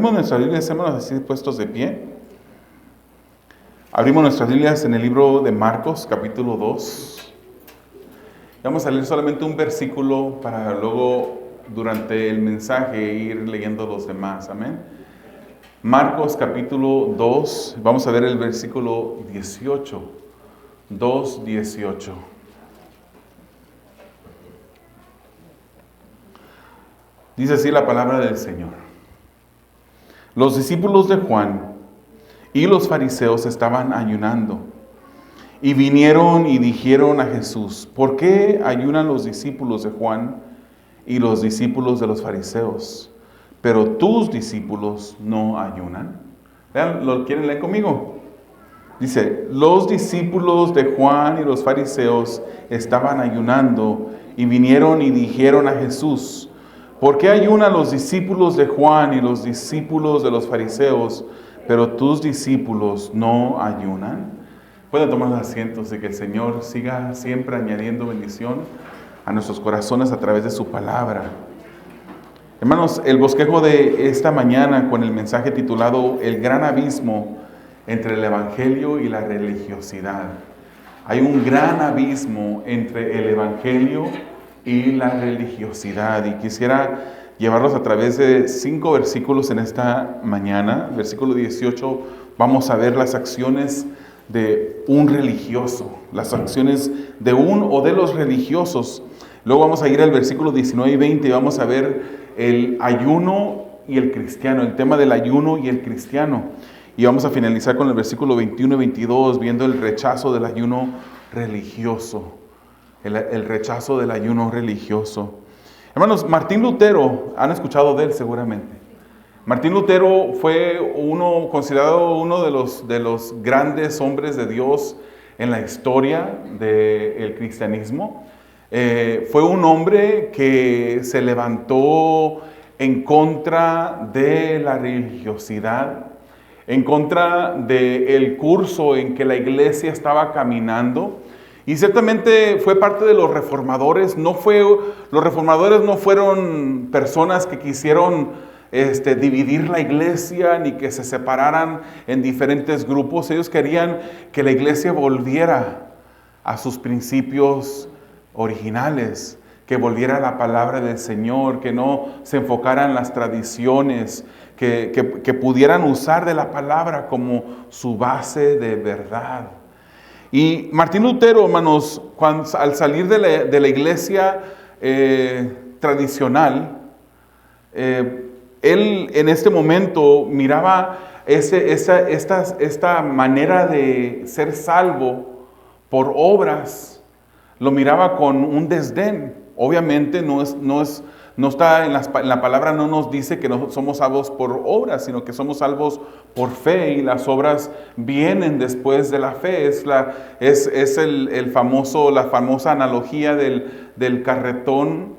Abrimos nuestras Biblias, hermanos, así puestos de pie. Abrimos nuestras Biblias en el libro de Marcos, capítulo 2. Vamos a leer solamente un versículo para luego, durante el mensaje, ir leyendo los demás. Amén. Marcos, capítulo 2. Vamos a ver el versículo 18. 2:18. Dice así la palabra del Señor. Los discípulos de Juan y los fariseos estaban ayunando y vinieron y dijeron a Jesús: ¿por qué ayunan los discípulos de Juan y los discípulos de los fariseos, pero tus discípulos no ayunan? Vean, ¿lo quieren leer conmigo? Dice: los discípulos de Juan y los fariseos estaban ayunando y vinieron y dijeron a Jesús: ¿por qué ayunan los discípulos de Juan y los discípulos de los fariseos, pero tus discípulos no ayunan? Pueden tomar los asientos y que el Señor siga siempre añadiendo bendición a nuestros corazones a través de su palabra. Hermanos, el bosquejo de esta mañana con el mensaje titulado El gran abismo entre el evangelio y la religiosidad. Hay un gran abismo entre el evangelio y la religiosidad, y quisiera llevarlos a través de 5 versículos en esta mañana. Versículo 18, vamos a ver las acciones de un religioso, las acciones de un o de los religiosos. Luego vamos a ir al versículo 19 y 20 y vamos a ver el ayuno y el cristiano, el tema del ayuno y el cristiano. Y vamos a finalizar con el versículo 21 y 22, viendo el rechazo del ayuno religioso. El rechazo del ayuno religioso. Hermanos, Martín Lutero, han escuchado de él seguramente. Martín Lutero fue considerado uno de los grandes hombres de Dios en la historia del cristianismo. Fue un hombre que se levantó en contra de la religiosidad, en contra del curso en que la iglesia estaba caminando. Y ciertamente fue parte de los reformadores. Los reformadores no fueron personas que quisieron dividir la iglesia ni que se separaran en diferentes grupos. Ellos querían que la iglesia volviera a sus principios originales, que volviera a la palabra del Señor, que no se enfocara en las tradiciones, que pudieran usar de la palabra como su base de verdad. Y Martín Lutero, hermanos, al salir de la iglesia tradicional, él en este momento miraba esta manera de ser salvo por obras, lo miraba con un desdén. Obviamente no está en la palabra, no nos dice que no somos salvos por obras, sino que somos salvos por fe, y las obras vienen después de la fe. Es la famosa analogía del carretón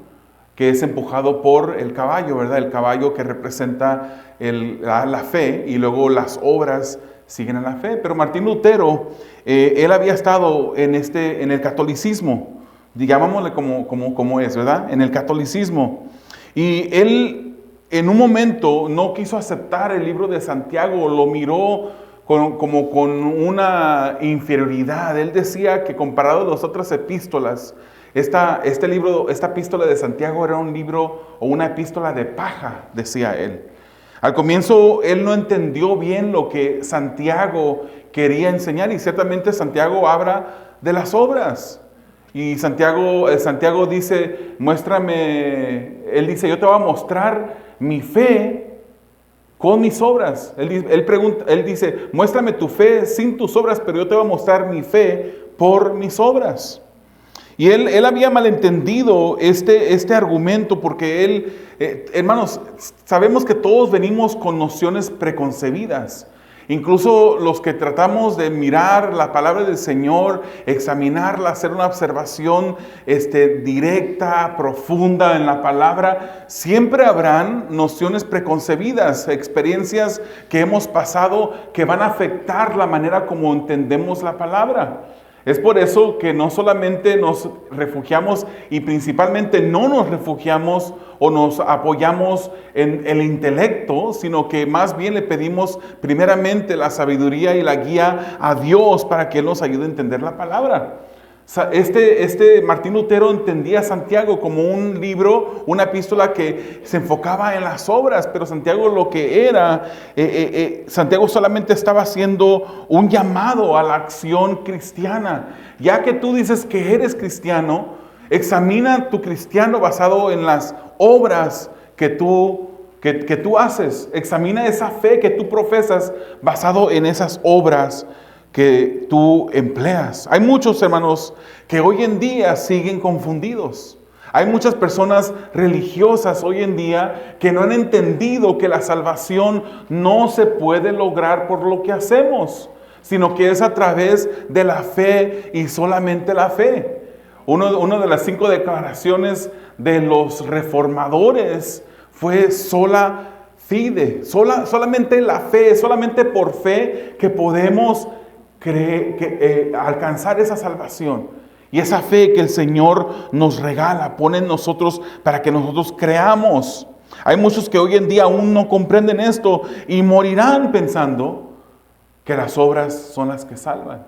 que es empujado por el caballo, ¿verdad? El caballo que representa la fe, y luego las obras siguen a la fe. Pero Martín Lutero, él había estado en el catolicismo, digámosle como es, ¿verdad? En el catolicismo. Y él en un momento no quiso aceptar el libro de Santiago, lo miró como con una inferioridad. Él decía que comparado a las otras epístolas, esta epístola de Santiago era un libro o una epístola de paja, decía él. Al comienzo él no entendió bien lo que Santiago quería enseñar, y ciertamente Santiago habla de las obras. Y Santiago dice: él dice, yo te voy a mostrar mi fe con mis obras. Él dice, muéstrame tu fe sin tus obras, pero yo te voy a mostrar mi fe por mis obras. Y él había malentendido este argumento, porque hermanos, sabemos que todos venimos con nociones preconcebidas. Incluso los que tratamos de mirar la palabra del Señor, examinarla, hacer una observación directa, profunda en la palabra, siempre habrán nociones preconcebidas, experiencias que hemos pasado que van a afectar la manera como entendemos la palabra. Es por eso que no solamente nos refugiamos y principalmente no nos refugiamos o nos apoyamos en el intelecto, sino que más bien le pedimos primeramente la sabiduría y la guía a Dios para que Él nos ayude a entender la palabra. Martín Lutero entendía a Santiago como un libro, una epístola que se enfocaba en las obras, pero Santiago lo que era, Santiago solamente estaba haciendo un llamado a la acción cristiana. Ya que tú dices que eres cristiano, examina tu cristiano basado en las obras que tú haces. Examina esa fe que tú profesas basado en esas obras que tú empleas. Hay muchos hermanos que hoy en día siguen confundidos. Hay muchas personas religiosas hoy en día que no han entendido que la salvación no se puede lograr por lo que hacemos, sino que es a través de la fe y solamente la fe. Una de las 5 declaraciones de los reformadores fue sola fide, solamente la fe, solamente por fe que podemos alcanzar esa salvación. Y esa fe que el Señor nos regala, pone en nosotros para que nosotros creamos. Hay muchos que hoy en día aún no comprenden esto y morirán pensando que las obras son las que salvan.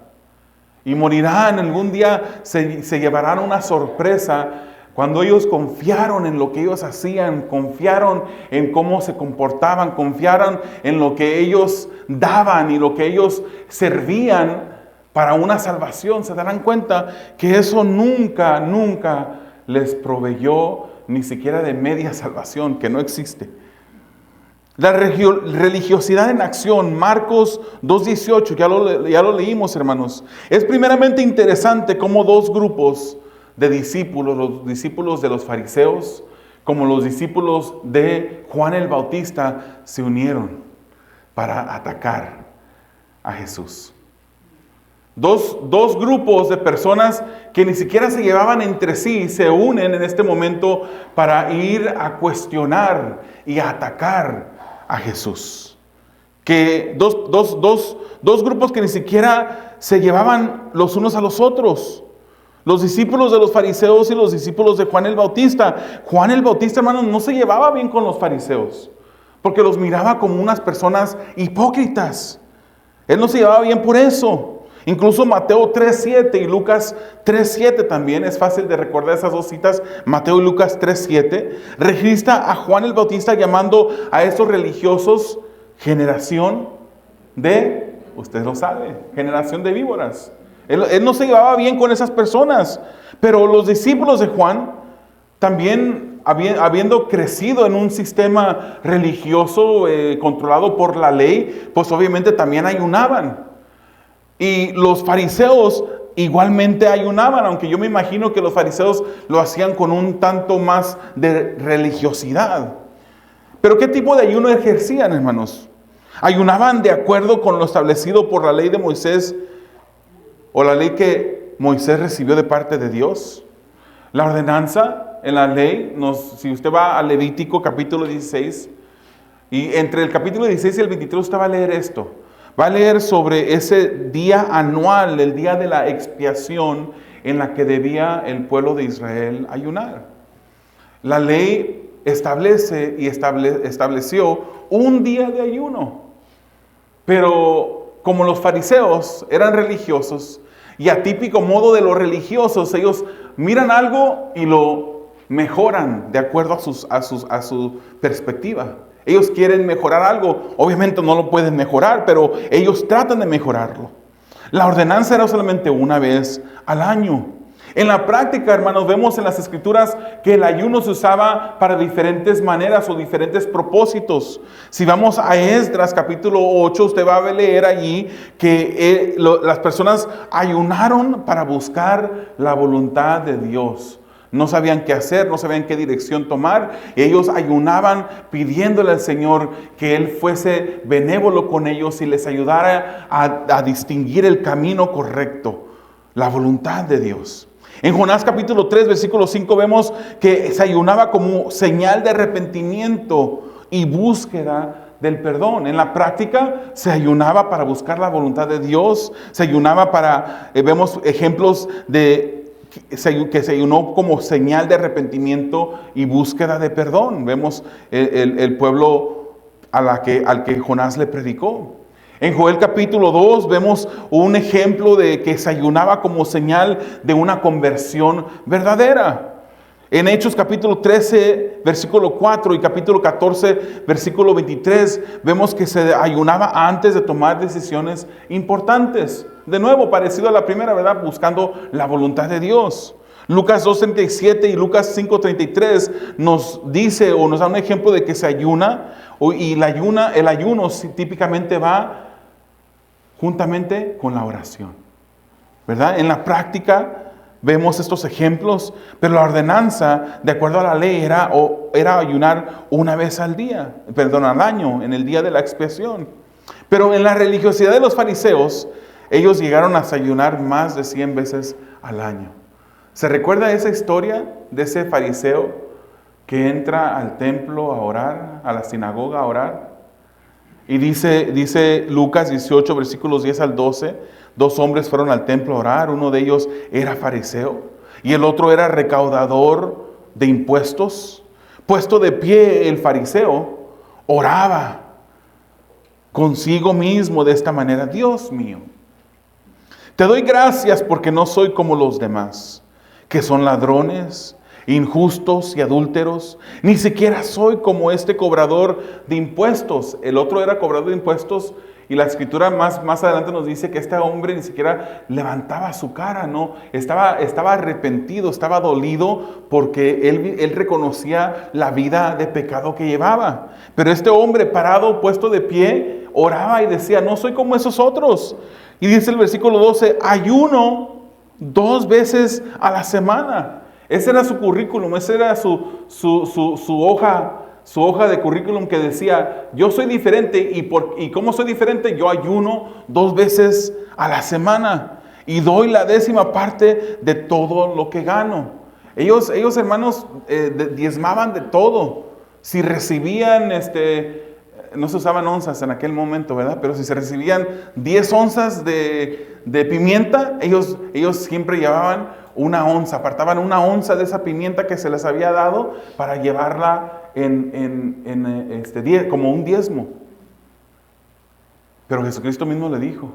Y morirán, algún día se llevarán una sorpresa cuando ellos confiaron en lo que ellos hacían, confiaron en cómo se comportaban, confiaron en lo que ellos daban y lo que ellos servían para una salvación. Se darán cuenta que eso nunca les proveyó ni siquiera de media salvación, que no existe. La religiosidad en acción, Marcos 2:18, ya lo leímos, hermanos. Es primeramente interesante cómo 2 grupos de discípulos, los discípulos de los fariseos, como los discípulos de Juan el Bautista, se unieron para atacar a Jesús. Dos grupos de personas que ni siquiera se llevaban entre sí, se unen en este momento para ir a cuestionar y a atacar a Jesús. Que dos grupos que ni siquiera se llevaban los unos a los otros. Los discípulos de los fariseos y los discípulos de Juan el Bautista. Juan el Bautista, hermanos, no se llevaba bien con los fariseos, porque los miraba como unas personas hipócritas. Él no se llevaba bien por eso. Incluso Mateo 3:7 y Lucas 3:7 también, es fácil de recordar esas 2 citas, Mateo y Lucas 3:7, registra a Juan el Bautista llamando a estos religiosos generación de, usted lo sabe, generación de víboras. Él no se llevaba bien con esas personas, pero los discípulos de Juan, también habiendo crecido en un sistema religioso controlado por la ley, pues obviamente también ayunaban. Y los fariseos igualmente ayunaban, aunque yo me imagino que los fariseos lo hacían con un tanto más de religiosidad. Pero ¿qué tipo de ayuno ejercían, hermanos? ¿Ayunaban de acuerdo con lo establecido por la ley de Moisés o la ley que Moisés recibió de parte de Dios? La ordenanza en la ley, si usted va a Levítico capítulo 16, y entre el capítulo 16 y el 23 usted va a leer esto. Va a leer sobre ese día anual, el día de la expiación en la que debía el pueblo de Israel ayunar. La ley establece y estableció un día de ayuno. Pero como los fariseos eran religiosos, y a típico modo de los religiosos, ellos miran algo y lo mejoran de acuerdo a su perspectiva. Ellos quieren mejorar algo, obviamente no lo pueden mejorar, pero ellos tratan de mejorarlo. La ordenanza era solamente una vez al año. En la práctica, hermanos, vemos en las Escrituras que el ayuno se usaba para diferentes maneras o diferentes propósitos. Si vamos a Esdras capítulo 8, usted va a leer allí que las personas ayunaron para buscar la voluntad de Dios. No sabían qué hacer, no sabían qué dirección tomar. Ellos ayunaban pidiéndole al Señor que Él fuese benévolo con ellos y les ayudara a distinguir el camino correcto, la voluntad de Dios. En Jonás capítulo 3, versículo 5 vemos que se ayunaba como señal de arrepentimiento y búsqueda del perdón. En la práctica se ayunaba para buscar la voluntad de Dios, se ayunaba para, vemos ejemplos de que se ayunó como señal de arrepentimiento y búsqueda de perdón. Vemos el pueblo al que Jonás le predicó. En Joel capítulo 2 vemos un ejemplo de que se ayunaba como señal de una conversión verdadera. En Hechos capítulo 13, versículo 4 y capítulo 14, versículo 23, vemos que se ayunaba antes de tomar decisiones importantes. De nuevo, parecido a la primera, ¿verdad? Buscando la voluntad de Dios. Lucas 2:37 y Lucas 5:33 nos dice o nos da un ejemplo de que se ayuna. Y el ayuno típicamente va juntamente con la oración, ¿verdad? En la práctica vemos estos ejemplos, pero la ordenanza, de acuerdo a la ley, era ayunar una vez al año, en el día de la expiación. Pero en la religiosidad de los fariseos, ellos llegaron a ayunar más de 100 veces al año. ¿Se recuerda esa historia de ese fariseo que entra al templo a orar, a la sinagoga a orar? Y dice Lucas 18, versículos 10 al 12, 2 hombres fueron al templo a orar, uno de ellos era fariseo y el otro era recaudador de impuestos. Puesto de pie el fariseo, oraba consigo mismo de esta manera: Dios mío, te doy gracias porque no soy como los demás, que son ladrones, injustos y adúlteros. Ni siquiera soy como este cobrador de impuestos. El otro era cobrador de impuestos y la escritura más adelante nos dice que este hombre ni siquiera levantaba su cara, ¿no? Estaba arrepentido, estaba dolido porque él reconocía la vida de pecado que llevaba. Pero este hombre parado, puesto de pie, oraba y decía: no soy como esos otros. Y dice el versículo 12: ayuno 2 veces a la semana. Ese era su currículum, esa era su hoja de currículum que decía: yo soy diferente y como soy diferente, yo ayuno 2 veces a la semana y doy la 10ª parte de todo lo que gano. Ellos hermanos, diezmaban de todo. Si recibían, no se usaban onzas en aquel momento, ¿verdad? Pero si se recibían 10 onzas de pimienta, ellos siempre llevaban 1 onza, apartaban 1 onza de esa pimienta que se les había dado para llevarla como un diezmo. Pero Jesucristo mismo le dijo,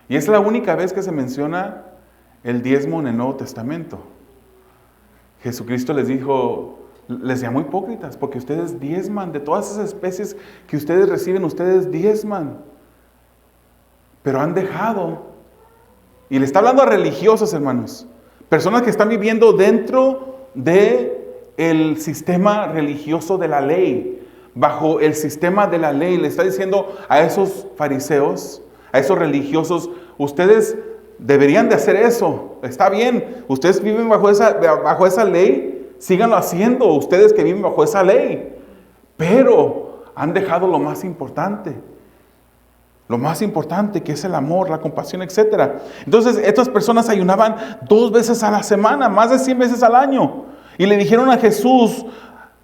y es la única vez que se menciona el diezmo en el Nuevo Testamento. Jesucristo les llamó hipócritas porque ustedes diezman de todas esas especies que ustedes reciben, ustedes diezman, pero han dejado. Y le está hablando a religiosos, hermanos, personas que están viviendo dentro del sistema religioso de la ley, bajo el sistema de la ley. Le está diciendo a esos fariseos, a esos religiosos: ustedes deberían de hacer eso, está bien, ustedes viven bajo esa ley, síganlo haciendo, ustedes que viven bajo esa ley, pero han dejado lo más importante que es el amor, la compasión, etc. Entonces estas personas ayunaban 2 veces a la semana, más de 100 veces al año, y le dijeron a Jesús: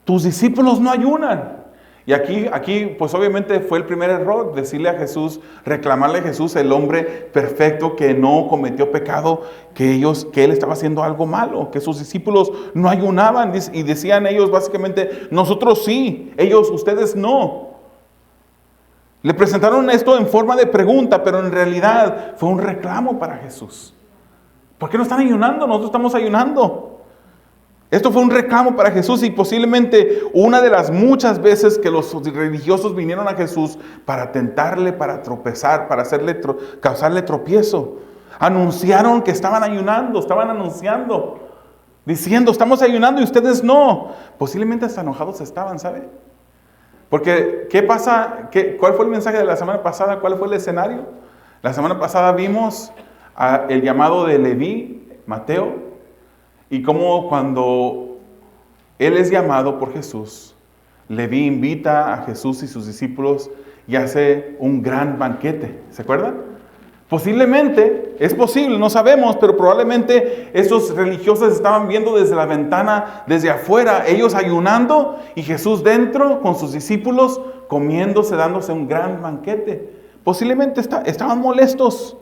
tus discípulos no ayunan. Y aquí pues obviamente fue el primer error, decirle a Jesús, reclamarle a Jesús, el hombre perfecto que no cometió pecado, que él estaba haciendo algo malo, que sus discípulos no ayunaban, y decían ellos básicamente: nosotros sí, ustedes no. Le presentaron esto en forma de pregunta, pero en realidad fue un reclamo para Jesús. ¿Por qué no están ayunando? Nosotros estamos ayunando. Esto fue un reclamo para Jesús y posiblemente una de las muchas veces que los religiosos vinieron a Jesús para tentarle, para tropezar, para causarle tropiezo. Anunciaron que estaban ayunando, diciendo: estamos ayunando y ustedes no. Posiblemente hasta enojados estaban, ¿sabe? Porque, ¿qué pasa? ¿Cuál fue el mensaje de la semana pasada? ¿Cuál fue el escenario? La semana pasada vimos el llamado de Leví, Mateo, y cómo cuando él es llamado por Jesús, Leví invita a Jesús y sus discípulos y hace un gran banquete. ¿Se acuerdan? Posiblemente, es posible, no sabemos, pero probablemente estos religiosos estaban viendo desde la ventana, desde afuera, ellos ayunando y Jesús dentro con sus discípulos comiéndose, dándose un gran banquete. Posiblemente estaban molestos.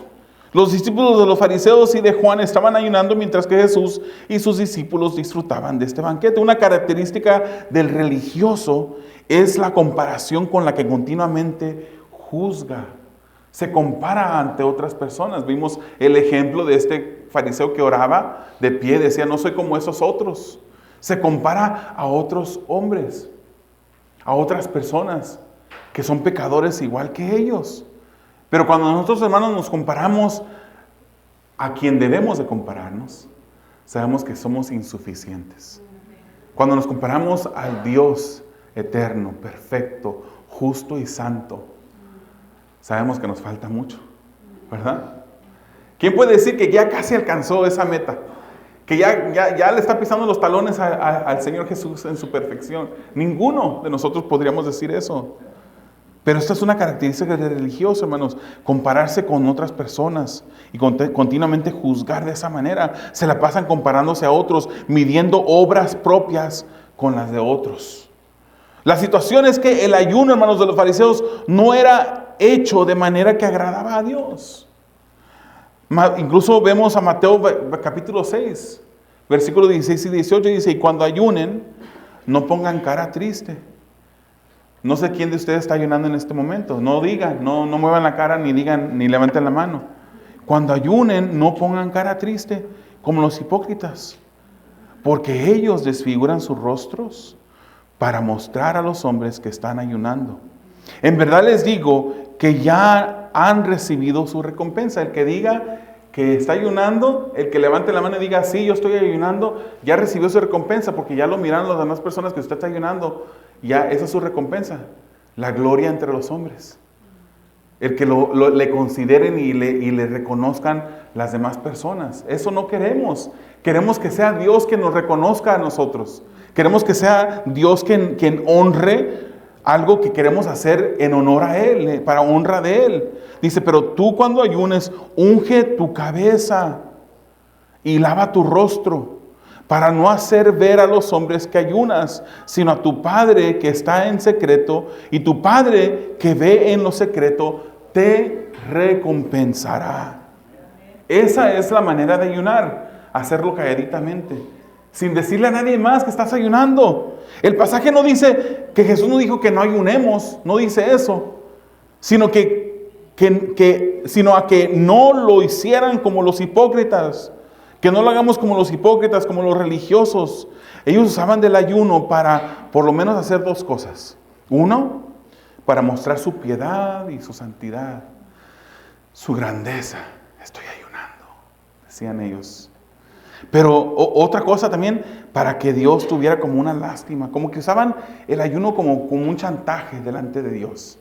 Los discípulos de los fariseos y de Juan estaban ayunando mientras que Jesús y sus discípulos disfrutaban de este banquete. Una característica del religioso es la comparación con la que continuamente juzga. Se compara ante otras personas. Vimos el ejemplo de este fariseo que oraba de pie, decía, no soy como esos otros. Se compara a otros hombres, a otras personas que son pecadores igual que ellos. Pero cuando nosotros, hermanos, nos comparamos a quien debemos de compararnos, sabemos que somos insuficientes. Cuando nos comparamos al Dios eterno, perfecto, justo y santo, sabemos que nos falta mucho, ¿verdad? ¿Quién puede decir que ya casi alcanzó esa meta? Que ya le está pisando los talones al Señor Jesús en su perfección. Ninguno de nosotros podríamos decir eso. Pero esta es una característica del religioso, hermanos, compararse con otras personas y continuamente juzgar de esa manera. Se la pasan comparándose a otros, midiendo obras propias con las de otros. La situación es que el ayuno, hermanos, de los fariseos no era hecho de manera que agradaba a Dios. Incluso vemos a Mateo capítulo 6, versículos 16 y 18, dice, y cuando ayunen, no pongan cara triste. No sé quién de ustedes está ayunando en este momento. No digan, no muevan la cara, ni digan, ni levanten la mano. Cuando ayunen, no pongan cara triste, como los hipócritas, porque ellos desfiguran sus rostros para mostrar a los hombres que están ayunando. En verdad les digo que ya han recibido su recompensa. El que diga que está ayunando, el que levante la mano y diga, sí, yo estoy ayunando, ya recibió su recompensa, porque ya lo miran las demás personas que usted está ayunando. Ya esa es su recompensa, la gloria entre los hombres. El que le consideren y le reconozcan las demás personas. Eso no queremos. Queremos que sea Dios quien nos reconozca a nosotros. Queremos que sea Dios quien honre algo que queremos hacer en honor a Él, para honra de Él. Dice, pero tú cuando ayunes, unge tu cabeza y lava tu rostro, para no hacer ver a los hombres que ayunas, sino a tu Padre que está en secreto, y tu Padre que ve en lo secreto, te recompensará. Esa es la manera de ayunar, hacerlo calladitamente, sin decirle a nadie más que estás ayunando. El pasaje no dice que Jesús no dijo que no ayunemos, no dice eso, sino sino a que no lo hicieran como los hipócritas. Que no lo hagamos como los hipócritas, como los religiosos. Ellos usaban del ayuno para por lo menos hacer dos cosas. Uno, para mostrar su piedad y su santidad, su grandeza. Estoy ayunando, decían ellos. Pero otra cosa también, para que Dios tuviera como una lástima. Como que usaban el ayuno como un chantaje delante de Dios.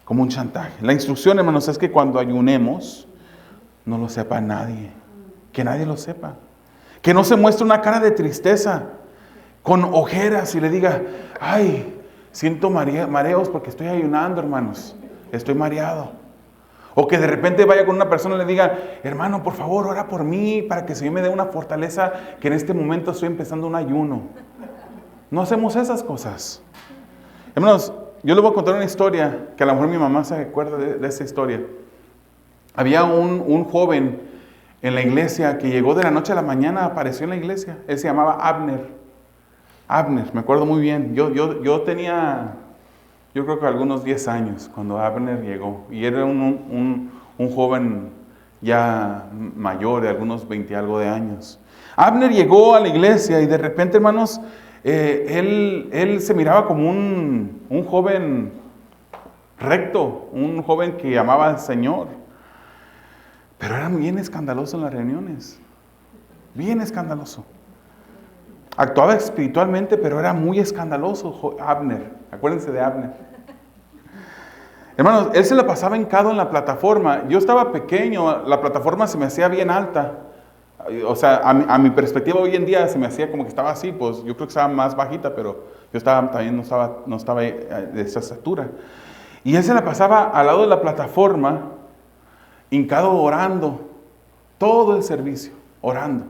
Como un chantaje. La instrucción, hermanos, es que cuando ayunemos, no lo sepa nadie. Que nadie lo sepa. Que no se muestre una cara de tristeza, con ojeras y le diga, ay, siento mareos porque estoy ayunando, hermanos. Estoy mareado. O que de repente vaya con una persona y le diga, hermano, por favor, ora por mí para que el Señor me dé una fortaleza, que en este momento estoy empezando un ayuno. No hacemos esas cosas. Hermanos, yo les voy a contar una historia, que a lo mejor mi mamá se acuerda de esa historia. Había un joven en la iglesia que llegó de la noche a la mañana, apareció en la iglesia. Él se llamaba Abner. Abner, me acuerdo muy bien. Yo tenía, yo creo que algunos 10 años cuando Abner llegó. Y era un joven ya mayor, de algunos 20 y algo de años. Abner llegó a la iglesia y de repente, hermanos, él se miraba como un joven recto, un joven que amaba al Señor. Pero era bien escandaloso en las reuniones. Bien escandaloso. Actuaba espiritualmente, pero era muy escandaloso Abner. Acuérdense de Abner. Hermanos, él se la pasaba hincado en la plataforma. Yo estaba pequeño, la plataforma se me hacía bien alta. O sea, a mi perspectiva hoy en día se me hacía como que estaba así, pues yo creo que estaba más bajita, pero yo también no estaba de esa estatura. Y él se la pasaba al lado de la plataforma. hincado orando, todo el servicio, orando.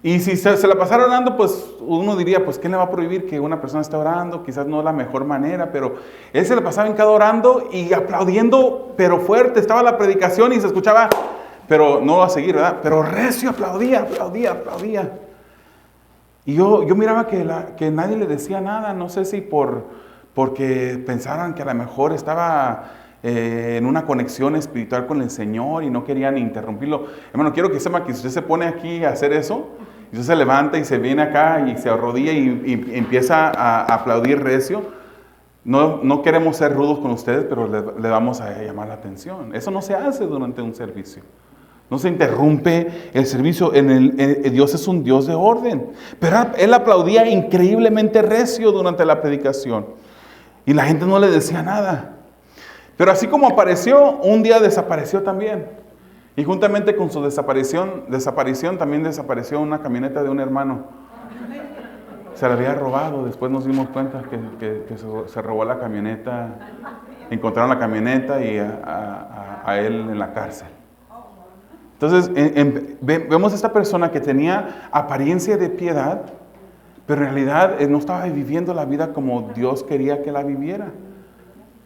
Y si se la pasara orando, pues uno diría, pues ¿quién le va a prohibir que una persona esté orando? Quizás no es la mejor manera, pero él se la pasaba hincado orando y aplaudiendo, pero fuerte. Estaba la predicación y se escuchaba, pero no va a seguir, ¿verdad? Pero recio aplaudía. Y yo miraba que nadie le decía nada, no sé si porque pensaran que a lo mejor estaba en una conexión espiritual con el Señor y no querían interrumpirlo. Hermano, quiero que sepa que si usted se pone aquí a hacer eso, y usted se levanta y se viene acá y se arrodilla y empieza a aplaudir recio, no queremos ser rudos con ustedes, pero le vamos a llamar la atención. Eso no se hace durante un servicio. No se interrumpe el servicio. Dios es un Dios de orden. Pero él aplaudía increíblemente recio durante la predicación. Y la gente no le decía nada. Pero así como apareció, un día desapareció también. Y juntamente con su desaparición también desapareció una camioneta de un hermano. Se la había robado. Después nos dimos cuenta que se robó la camioneta. Encontraron la camioneta y a él en la cárcel. Entonces vemos a esta persona que tenía apariencia de piedad, pero en realidad no estaba viviendo la vida como Dios quería que la viviera.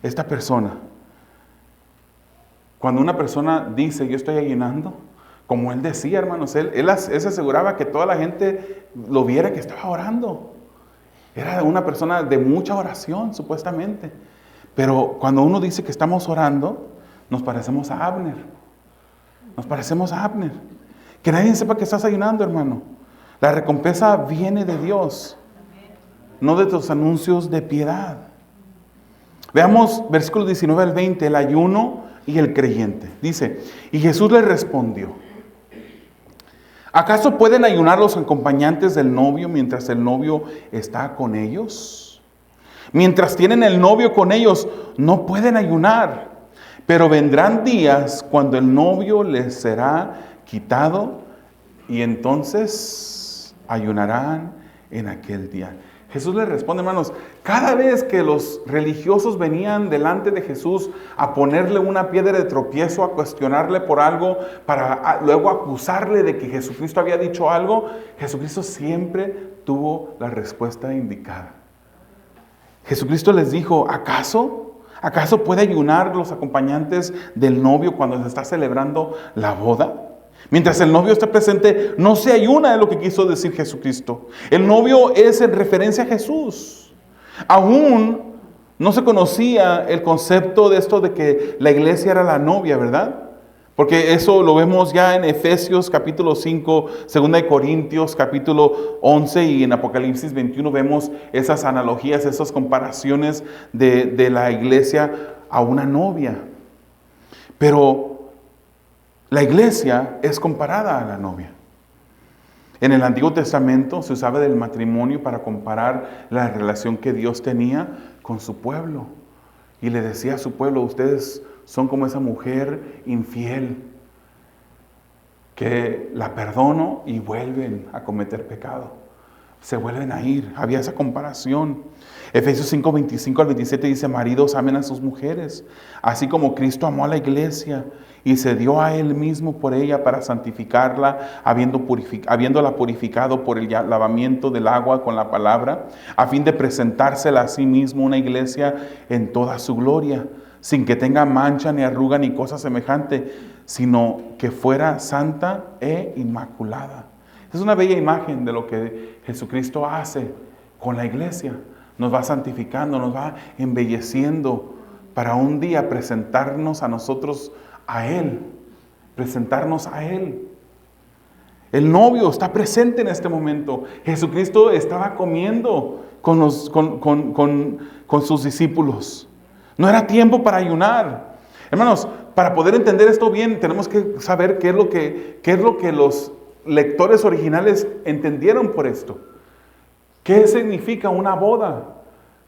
Esta persona. Cuando una persona dice, yo estoy ayunando, como él decía, hermanos, él se aseguraba que toda la gente lo viera que estaba orando. Era una persona de mucha oración, supuestamente. Pero cuando uno dice que estamos orando, nos parecemos a Abner. Que nadie sepa que estás ayunando, hermano. La recompensa viene de Dios, no de tus anuncios de piedad. Veamos versículos 19 al 20, el ayuno y el creyente. Dice, y Jesús le respondió, ¿acaso pueden ayunar los acompañantes del novio mientras el novio está con ellos? Mientras tienen el novio con ellos, no pueden ayunar. Pero vendrán días cuando el novio les será quitado y entonces ayunarán en aquel día. Jesús les responde, hermanos, cada vez que los religiosos venían delante de Jesús a ponerle una piedra de tropiezo, a cuestionarle por algo, para luego acusarle de que Jesucristo había dicho algo, Jesucristo siempre tuvo la respuesta indicada. Jesucristo les dijo, ¿Acaso puede ayunar los acompañantes del novio cuando se está celebrando la boda? Mientras el novio está presente, no se ayuna, es lo que quiso decir Jesucristo. El novio es en referencia a Jesús. Aún no se conocía el concepto de esto de que la iglesia era la novia, ¿verdad? Porque eso lo vemos ya en Efesios capítulo 5, 2 de Corintios capítulo 11 y en Apocalipsis 21 vemos esas analogías, esas comparaciones de la iglesia a una novia. Pero la iglesia es comparada a la novia. En el Antiguo Testamento se usaba del matrimonio para comparar la relación que Dios tenía con su pueblo. Y le decía a su pueblo, ustedes son como esa mujer infiel que la perdono y vuelven a cometer pecado. Se vuelven a ir. Había esa comparación. Efesios 5, 25 al 27 dice, maridos amen a sus mujeres, así como Cristo amó a la iglesia y se dio a Él mismo por ella para santificarla, habiéndola purificado por el lavamiento del agua con la palabra, a fin de presentársela a sí mismo una iglesia en toda su gloria, sin que tenga mancha ni arruga ni cosa semejante, sino que fuera santa e inmaculada. Es una bella imagen de lo que Jesucristo hace con la iglesia. Nos va santificando, nos va embelleciendo para un día presentarnos a nosotros a Él, presentarnos a Él. El novio está presente en este momento. Jesucristo estaba comiendo con sus discípulos. No era tiempo para ayunar. Hermanos, para poder entender esto bien, tenemos que saber qué es lo que los lectores originales entendieron por esto. ¿Qué significa una boda?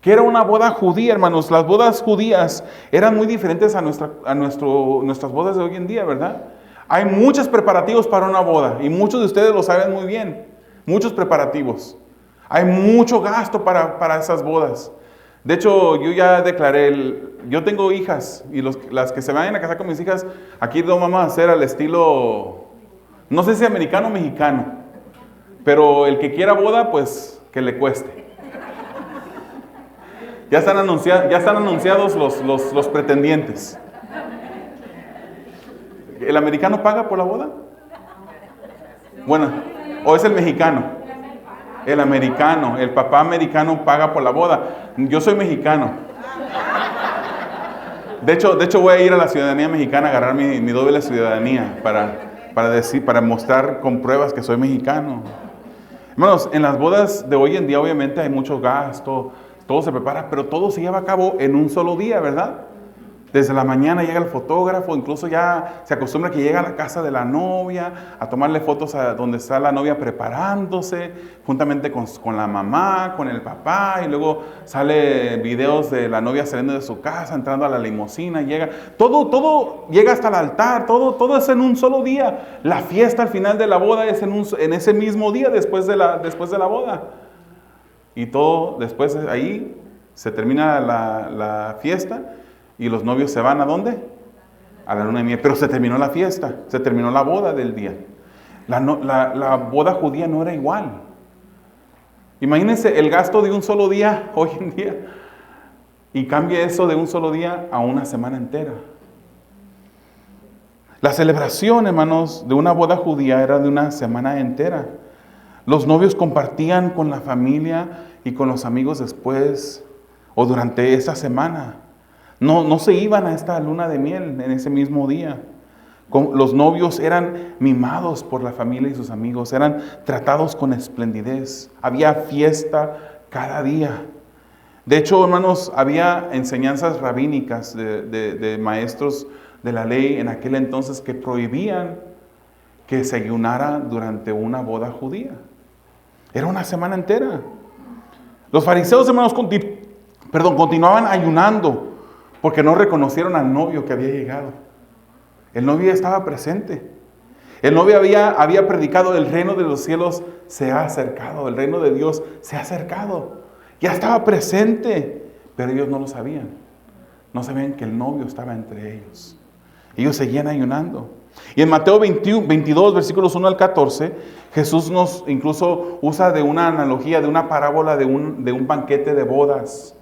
¿Qué era una boda judía, hermanos? Las bodas judías eran muy diferentes a nuestras bodas de hoy en día, ¿verdad? Hay muchos preparativos para una boda y muchos de ustedes lo saben muy bien. Muchos preparativos. Hay mucho gasto para esas bodas. De hecho, yo ya declaré, yo tengo hijas y las que se vayan a casar con mis hijas, aquí lo vamos a hacer al estilo, no sé si americano o mexicano, pero el que quiera boda, pues que le cueste. Ya están anunciados los pretendientes. ¿El americano paga por la boda? Bueno, ¿o es el mexicano? El americano, el papá americano paga por la boda. Yo soy mexicano. De hecho voy a ir a la ciudadanía mexicana a agarrar mi doble ciudadanía para mostrar con pruebas que soy mexicano. Hermanos, en las bodas de hoy en día obviamente hay mucho gasto, todo se prepara, pero todo se lleva a cabo en un solo día, ¿verdad? Desde la mañana llega el fotógrafo, incluso ya se acostumbra que llega a la casa de la novia a tomarle fotos a donde está la novia preparándose, juntamente con la mamá, con el papá, y luego sale videos de la novia saliendo de su casa, entrando a la limusina, todo llega hasta el altar, todo es en un solo día. La fiesta al final de la boda es en ese mismo día después de la boda. Y todo después ahí se termina la fiesta. Y los novios se van ¿a dónde? A la luna de miel. Pero se terminó la fiesta, se terminó la boda del día. La boda judía no era igual. Imagínense el gasto de un solo día hoy en día. Y cambia eso de un solo día a una semana entera. La celebración, hermanos, de una boda judía era de una semana entera. Los novios compartían con la familia y con los amigos después o durante esa semana. No se iban a esta luna de miel en ese mismo día. Los novios eran mimados por la familia y sus amigos, eran tratados con esplendidez. Había fiesta cada día. De hecho, hermanos, había enseñanzas rabínicas de maestros de la ley en aquel entonces que prohibían que se ayunara durante una boda judía. Era una semana entera. Los fariseos, hermanos, continuaban ayunando porque no reconocieron al novio que había llegado. El novio ya estaba presente. El novio había predicado: el reino de los cielos se ha acercado, el reino de Dios se ha acercado. Ya estaba presente, pero ellos no lo sabían. No sabían que el novio estaba entre ellos. Ellos seguían ayunando. Y en Mateo 22, versículos 1 al 14, Jesús nos incluso usa de una analogía, de una parábola de un banquete de bodas.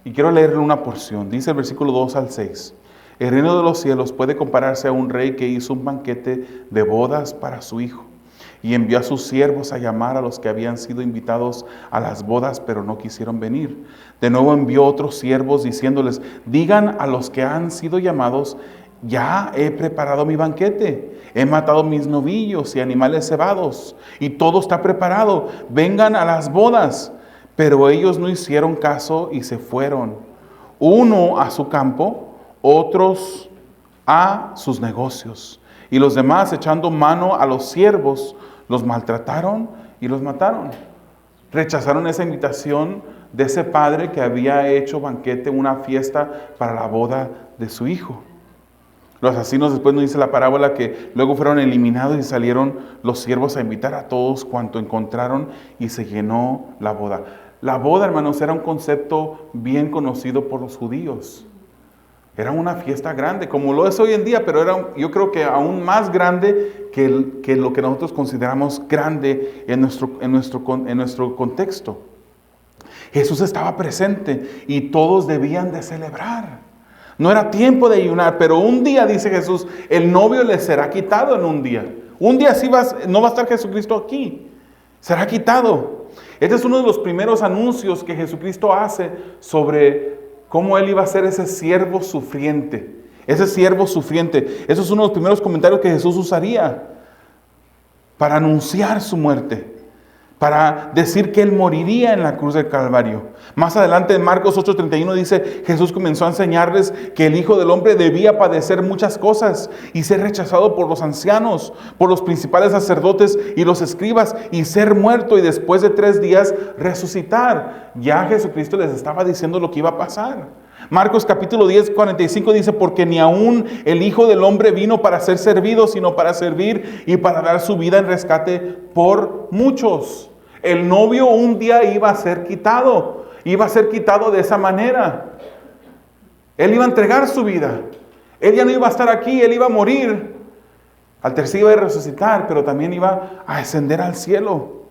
Y quiero leerle una porción. Dice el versículo 2 al 6. El reino de los cielos puede compararse a un rey que hizo un banquete de bodas para su hijo. Y envió a sus siervos a llamar a los que habían sido invitados a las bodas, pero no quisieron venir. De nuevo envió otros siervos diciéndoles: digan a los que han sido llamados: ya he preparado mi banquete. He matado mis novillos y animales cebados. Y todo está preparado. Vengan a las bodas. Pero ellos no hicieron caso y se fueron, uno a su campo, otros a sus negocios. Y los demás, echando mano a los siervos, los maltrataron y los mataron. Rechazaron esa invitación de ese padre que había hecho banquete, una fiesta para la boda de su hijo. Los asesinos, después nos dice la parábola, que luego fueron eliminados y salieron los siervos a invitar a todos cuanto encontraron y se llenó la boda. La boda, hermanos, era un concepto bien conocido por los judíos. Era una fiesta grande, como lo es hoy en día, pero yo creo que aún más grande que lo que nosotros consideramos grande en nuestro contexto. Jesús estaba presente y todos debían de celebrar. No era tiempo de ayunar, pero un día, dice Jesús, el novio les será quitado en un día. Un día sí no va a estar Jesucristo aquí, será quitado. Este es uno de los primeros anuncios que Jesucristo hace sobre cómo Él iba a ser ese siervo sufriente. Ese siervo sufriente. Eso es uno de los primeros comentarios que Jesús usaría para anunciar su muerte, para decir que Él moriría en la cruz del Calvario. Más adelante en Marcos 8:31 dice: Jesús comenzó a enseñarles que el Hijo del Hombre debía padecer muchas cosas y ser rechazado por los ancianos, por los principales sacerdotes y los escribas, y ser muerto y después de 3 días resucitar. Ya Jesucristo les estaba diciendo lo que iba a pasar. Marcos capítulo 10:45 dice: porque ni aún el Hijo del Hombre vino para ser servido, sino para servir y para dar su vida en rescate por muchos. El novio un día iba a ser quitado. iba a ser quitado de esa manera. Él iba a entregar su vida. Él ya no iba a estar aquí, Él iba a morir. Al tercer día iba a resucitar, pero también iba a ascender al cielo.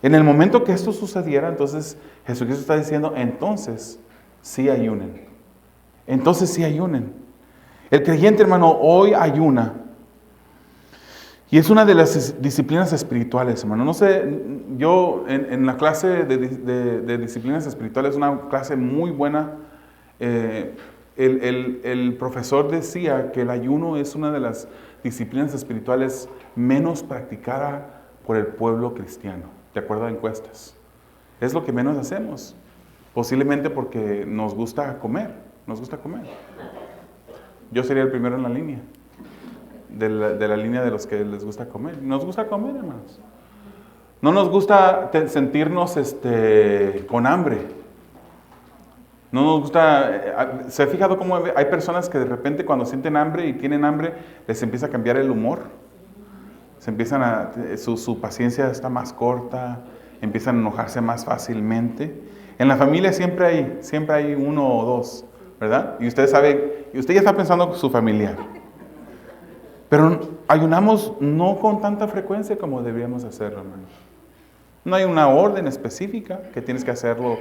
En el momento que esto sucediera, entonces Jesucristo está diciendo, entonces sí ayunen. Entonces sí ayunen. El creyente, hermano, hoy ayuna. Y es una de las disciplinas espirituales, hermano. No sé, yo en la clase de disciplinas espirituales, una clase muy buena, el profesor decía que el ayuno es una de las disciplinas espirituales menos practicada por el pueblo cristiano, de acuerdo a encuestas. Es lo que menos hacemos, posiblemente porque nos gusta comer, Yo sería el primero en la línea, de la línea de los que les gusta comer. Nos gusta comer, hermanos. No nos gusta sentirnos con hambre. No nos gusta. ¿Se ha fijado cómo hay personas que de repente cuando sienten hambre y tienen hambre les empieza a cambiar el humor? Su paciencia está más corta, empiezan a enojarse más fácilmente. En la familia siempre hay uno o dos, ¿verdad? Y usted ya está pensando en su familiar. Pero ayunamos no con tanta frecuencia como deberíamos hacerlo, hermano. No hay una orden específica que tienes que hacerlo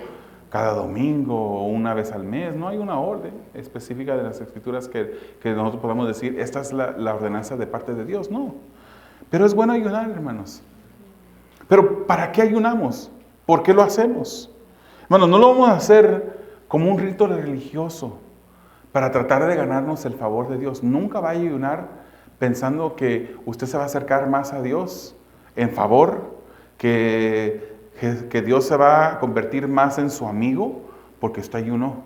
cada domingo o una vez al mes. No hay una orden específica de las Escrituras que nosotros podamos decir, esta es la ordenanza de parte de Dios. No. Pero es bueno ayunar, hermanos. Pero ¿para qué ayunamos? ¿Por qué lo hacemos? Hermanos, no lo vamos a hacer como un rito religioso para tratar de ganarnos el favor de Dios. Nunca va a ayunar pensando que usted se va a acercar más a Dios en favor, que Dios se va a convertir más en su amigo porque usted ayunó.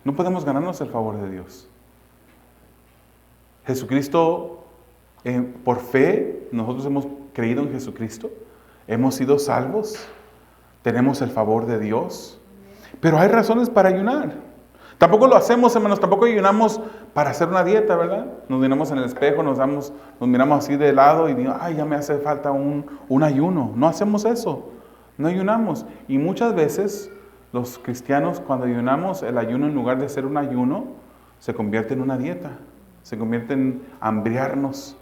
No podemos ganarnos el favor de Dios. Jesucristo, por fe, nosotros hemos creído en Jesucristo, hemos sido salvos, tenemos el favor de Dios, pero hay razones para ayunar. Tampoco lo hacemos, hermanos, tampoco ayunamos para hacer una dieta, ¿verdad? Nos miramos en el espejo, nos miramos así de lado y digo, ay, ya me hace falta un ayuno. No hacemos eso, no ayunamos. Y muchas veces los cristianos cuando ayunamos, el ayuno en lugar de ser un ayuno, se convierte en una dieta, se convierte en hambriarnos,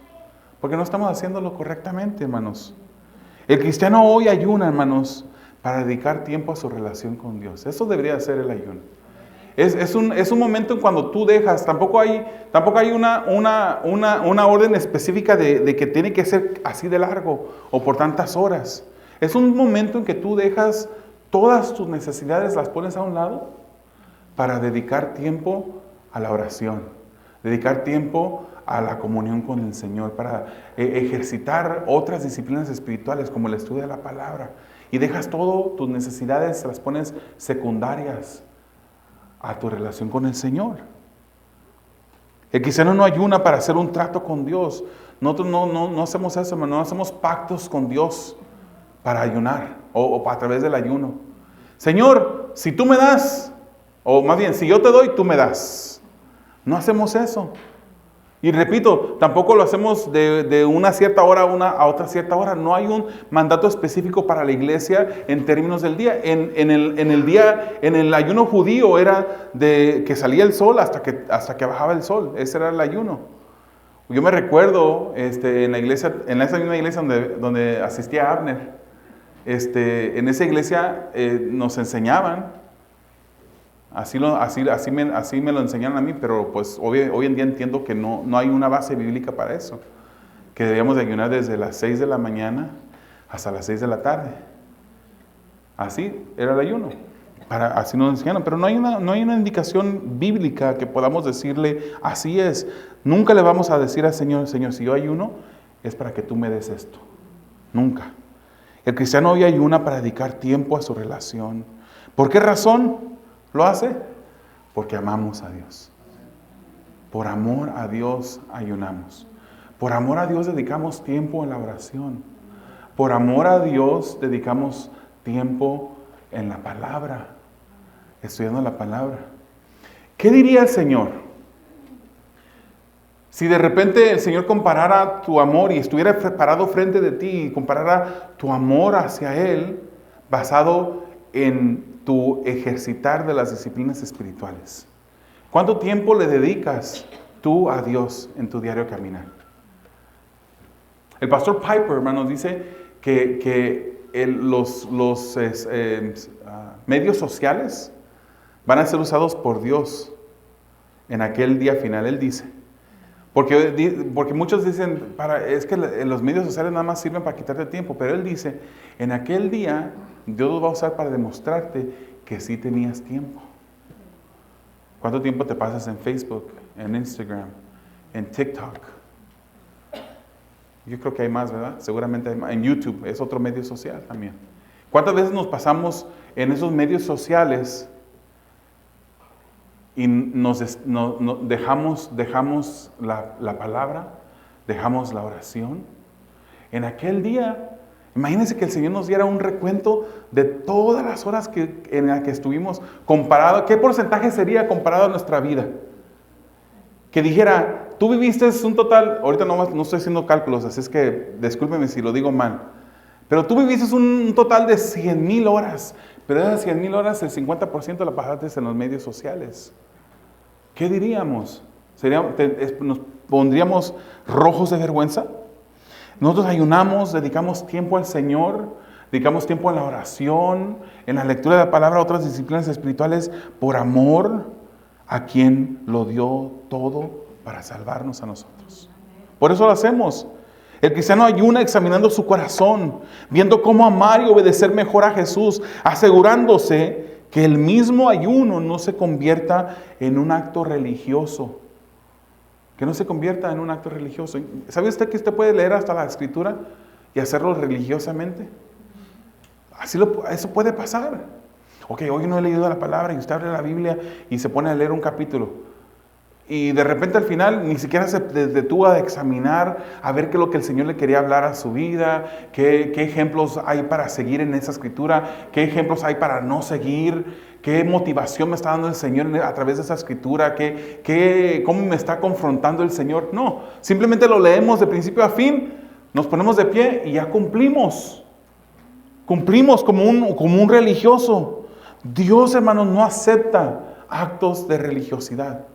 porque no estamos haciéndolo correctamente, hermanos. El cristiano hoy ayuna, hermanos, para dedicar tiempo a su relación con Dios. Eso debería ser el ayuno. Es un momento en cuando tú dejas, tampoco hay una orden específica de que tiene que ser así de largo o por tantas horas. Es un momento en que tú dejas todas tus necesidades, las pones a un lado para dedicar tiempo a la oración, dedicar tiempo a la comunión con el Señor, para ejercitar otras disciplinas espirituales como el estudio de la palabra. Y dejas todo, tus necesidades, las pones secundarias a tu relación con el Señor. El cristiano no ayuna para hacer un trato con Dios. Nosotros no hacemos eso, hermano. No hacemos pactos con Dios para ayunar o a través del ayuno. Señor, si tú me das, o más bien, si yo te doy, tú me das. No hacemos eso. Y repito, tampoco lo hacemos de una cierta hora a otra cierta hora. No hay un mandato específico para la iglesia en términos del día. En el ayuno judío era de que salía el sol hasta que bajaba el sol. Ese era el ayuno. Yo me recuerdo en esa misma iglesia donde asistía Abner. En esa iglesia nos enseñaban. Así me lo enseñaron a mí, pero pues hoy en día entiendo que no hay una base bíblica para eso. Que debíamos de ayunar desde las 6 de la mañana hasta las 6 de la tarde. Así era el ayuno. Así nos enseñaron, pero no hay una indicación bíblica que podamos decirle, así es. Nunca le vamos a decir al Señor, si yo ayuno, es para que tú me des esto. Nunca. El cristiano hoy ayuna para dedicar tiempo a su relación. ¿Por qué razón lo hace? Porque amamos a Dios. Por amor a Dios ayunamos. Por amor a Dios dedicamos tiempo en la oración. Por amor a Dios dedicamos tiempo en la palabra, estudiando la palabra. ¿Qué diría el Señor si de repente el Señor comparara tu amor y estuviera parado frente de ti y comparara tu amor hacia Él basado en tu ejercitar de las disciplinas espirituales? ¿Cuánto tiempo le dedicas tú a Dios en tu diario caminar? El pastor Piper, hermanos, dice que los medios sociales van a ser usados por Dios en aquel día final. Él dice, porque muchos dicen, es que los medios sociales nada más sirven para quitarte tiempo, pero él dice, en aquel día Dios los va a usar para demostrarte que sí tenías tiempo. ¿Cuánto tiempo te pasas en Facebook, en Instagram, en TikTok? Yo creo que hay más, ¿verdad? Seguramente hay más. En YouTube, es otro medio social también. ¿Cuántas veces nos pasamos en esos medios sociales y dejamos la palabra, dejamos la oración? En aquel día, imagínense que el Señor nos diera un recuento de todas las horas en las que estuvimos comparado. ¿Qué porcentaje sería comparado a nuestra vida? Que dijera, tú viviste un total, ahorita no estoy haciendo cálculos, así es que discúlpeme si lo digo mal, pero tú viviste un total de 100,000 horas, pero de esas 100,000 horas el 50% la pasaste en los medios sociales. ¿Qué diríamos? ¿Nos pondríamos rojos de vergüenza? Nosotros ayunamos, dedicamos tiempo al Señor, dedicamos tiempo en la oración, en la lectura de la palabra, otras disciplinas espirituales, por amor a quien lo dio todo para salvarnos a nosotros. Por eso lo hacemos. El cristiano ayuna examinando su corazón, viendo cómo amar y obedecer mejor a Jesús, asegurándose que el mismo ayuno no se convierta en un acto religioso. Que no se convierta en un acto religioso. ¿Sabe usted que usted puede leer hasta la Escritura y hacerlo religiosamente? Eso puede pasar. Ok, hoy no he leído la palabra y usted abre la Biblia y se pone a leer un capítulo. Y de repente al final ni siquiera se detuvo a examinar, a ver qué es lo que el Señor le quería hablar a su vida, qué ejemplos hay para seguir en esa escritura, qué ejemplos hay para no seguir, qué motivación me está dando el Señor a través de esa escritura, cómo me está confrontando el Señor. No, simplemente lo leemos de principio a fin, nos ponemos de pie y ya cumplimos. Cumplimos como un religioso. Dios, hermanos, no acepta actos de religiosidad.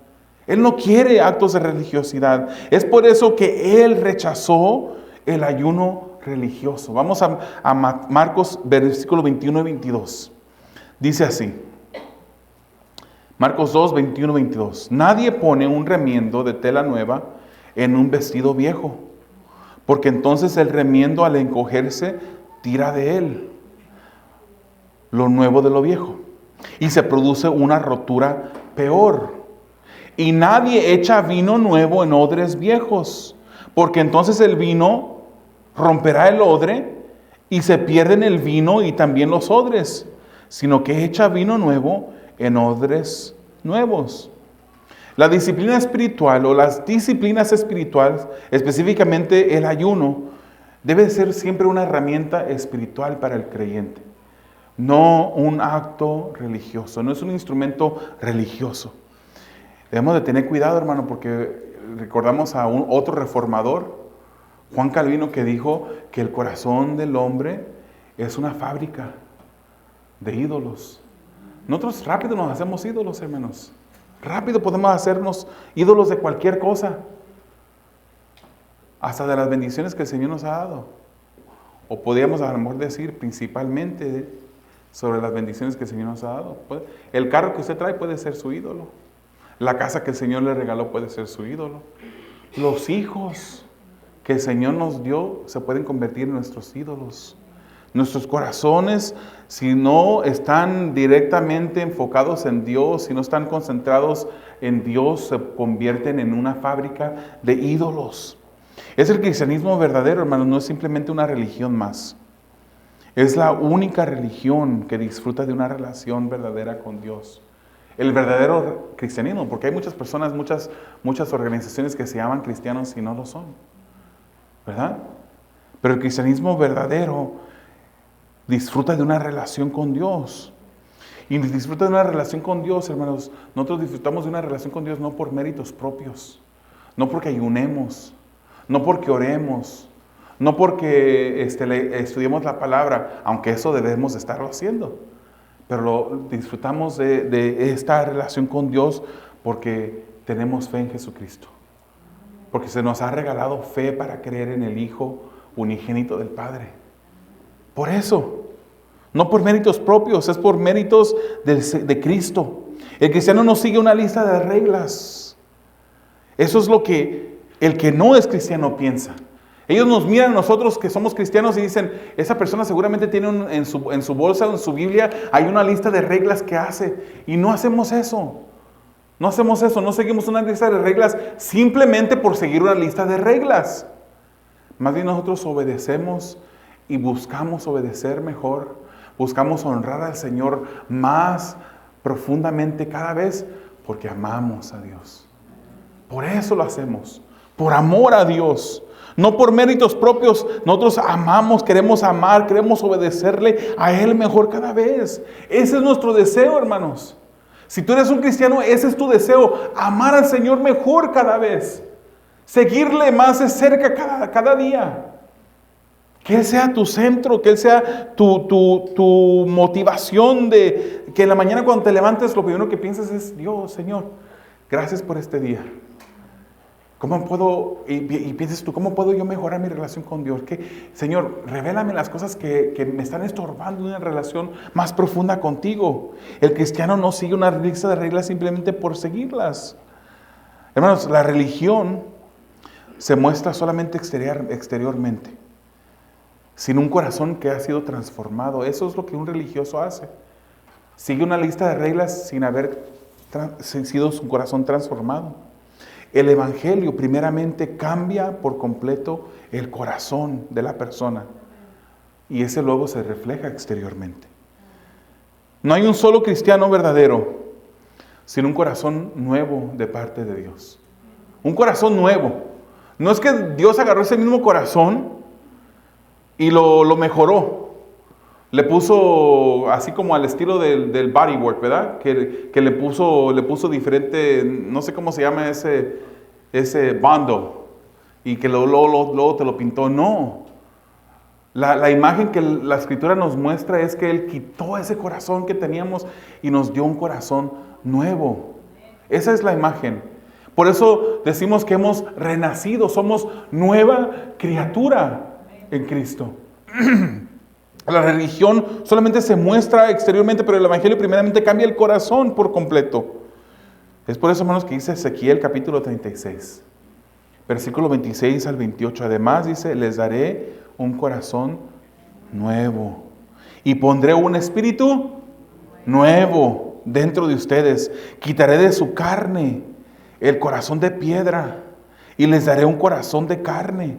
Él no quiere actos de religiosidad. Es por eso que Él rechazó el ayuno religioso. Vamos a Marcos, versículo 21 y 22. Dice así. Marcos 2, 21 y 22. Nadie pone un remiendo de tela nueva en un vestido viejo, porque entonces el remiendo al encogerse tira de él lo nuevo de lo viejo, y se produce una rotura peor. Y nadie echa vino nuevo en odres viejos, porque entonces el vino romperá el odre, y se pierden el vino y también los odres, sino que echa vino nuevo en odres nuevos. La disciplina espiritual o las disciplinas espirituales, específicamente el ayuno, debe ser siempre una herramienta espiritual para el creyente. No un acto religioso, no es un instrumento religioso. Debemos de tener cuidado, hermano, porque recordamos a otro reformador, Juan Calvino, que dijo que el corazón del hombre es una fábrica de ídolos. Nosotros rápido nos hacemos ídolos, hermanos. Rápido podemos hacernos ídolos de cualquier cosa, hasta de las bendiciones que el Señor nos ha dado. O podríamos a lo mejor decir principalmente sobre las bendiciones que el Señor nos ha dado. El carro que usted trae puede ser su ídolo. La casa que el Señor le regaló puede ser su ídolo. Los hijos que el Señor nos dio se pueden convertir en nuestros ídolos. Nuestros corazones, si no están directamente enfocados en Dios, si no están concentrados en Dios, se convierten en una fábrica de ídolos. Es el cristianismo verdadero, hermanos, no es simplemente una religión más. Es la única religión que disfruta de una relación verdadera con Dios. El verdadero cristianismo, porque hay muchas personas, muchas organizaciones que se llaman cristianos y no lo son, ¿verdad? Pero el cristianismo verdadero disfruta de una relación con Dios. Y disfruta de una relación con Dios, hermanos. Nosotros disfrutamos de una relación con Dios no por méritos propios, no porque ayunemos, no porque oremos, no porque estudiemos la palabra, aunque eso debemos de estarlo haciendo. pero disfrutamos de esta relación con Dios porque tenemos fe en Jesucristo. Porque se nos ha regalado fe para creer en el Hijo unigénito del Padre. Por eso, no por méritos propios, es por méritos de Cristo. El cristiano no sigue una lista de reglas. Eso es lo que el que no es cristiano piensa. Ellos nos miran a nosotros que somos cristianos y dicen, esa persona seguramente tiene en su bolsa o en su Biblia, hay una lista de reglas que hace. Y no hacemos eso. No hacemos eso, no seguimos una lista de reglas simplemente por seguir una lista de reglas. Más bien nosotros obedecemos y buscamos obedecer mejor. Buscamos honrar al Señor más profundamente cada vez porque amamos a Dios. Por eso lo hacemos, por amor a Dios. No por méritos propios, nosotros amamos, queremos amar, queremos obedecerle a Él mejor cada vez. Ese es nuestro deseo, hermanos. Si tú eres un cristiano, ese es tu deseo, amar al Señor mejor cada vez. Seguirle más de cerca cada día. Que Él sea tu centro, que Él sea tu motivación de que en la mañana cuando te levantes lo primero que piensas es, Dios, Señor, gracias por este día. ¿Cómo puedo, y piensas tú, cómo puedo yo mejorar mi relación con Dios? Señor, revélame las cosas que me están estorbando en una relación más profunda contigo. El cristiano no sigue una lista de reglas simplemente por seguirlas. Hermanos, la religión se muestra solamente exteriormente, sin un corazón que ha sido transformado. Eso es lo que un religioso hace. Sigue una lista de reglas sin haber sido su corazón transformado. El Evangelio primeramente cambia por completo el corazón de la persona y ese luego se refleja exteriormente. No hay un solo cristiano verdadero sin un corazón nuevo de parte de Dios. Un corazón nuevo. No es que Dios agarró ese mismo corazón y lo mejoró. Le puso así como al estilo del bodywork, ¿verdad? Que le puso diferente, no sé cómo se llama ese bando. Y que luego te lo pintó. No. La imagen que la Escritura nos muestra es que Él quitó ese corazón que teníamos y nos dio un corazón nuevo. Esa es la imagen. Por eso decimos que hemos renacido, somos nueva criatura en Cristo. La religión solamente se muestra exteriormente, pero el Evangelio primeramente cambia el corazón por completo. Es por eso, hermanos, que dice Ezequiel capítulo 36, versículo 26 al 28. Además dice, les daré un corazón nuevo y pondré un espíritu nuevo dentro de ustedes. Quitaré de su carne el corazón de piedra y les daré un corazón de carne.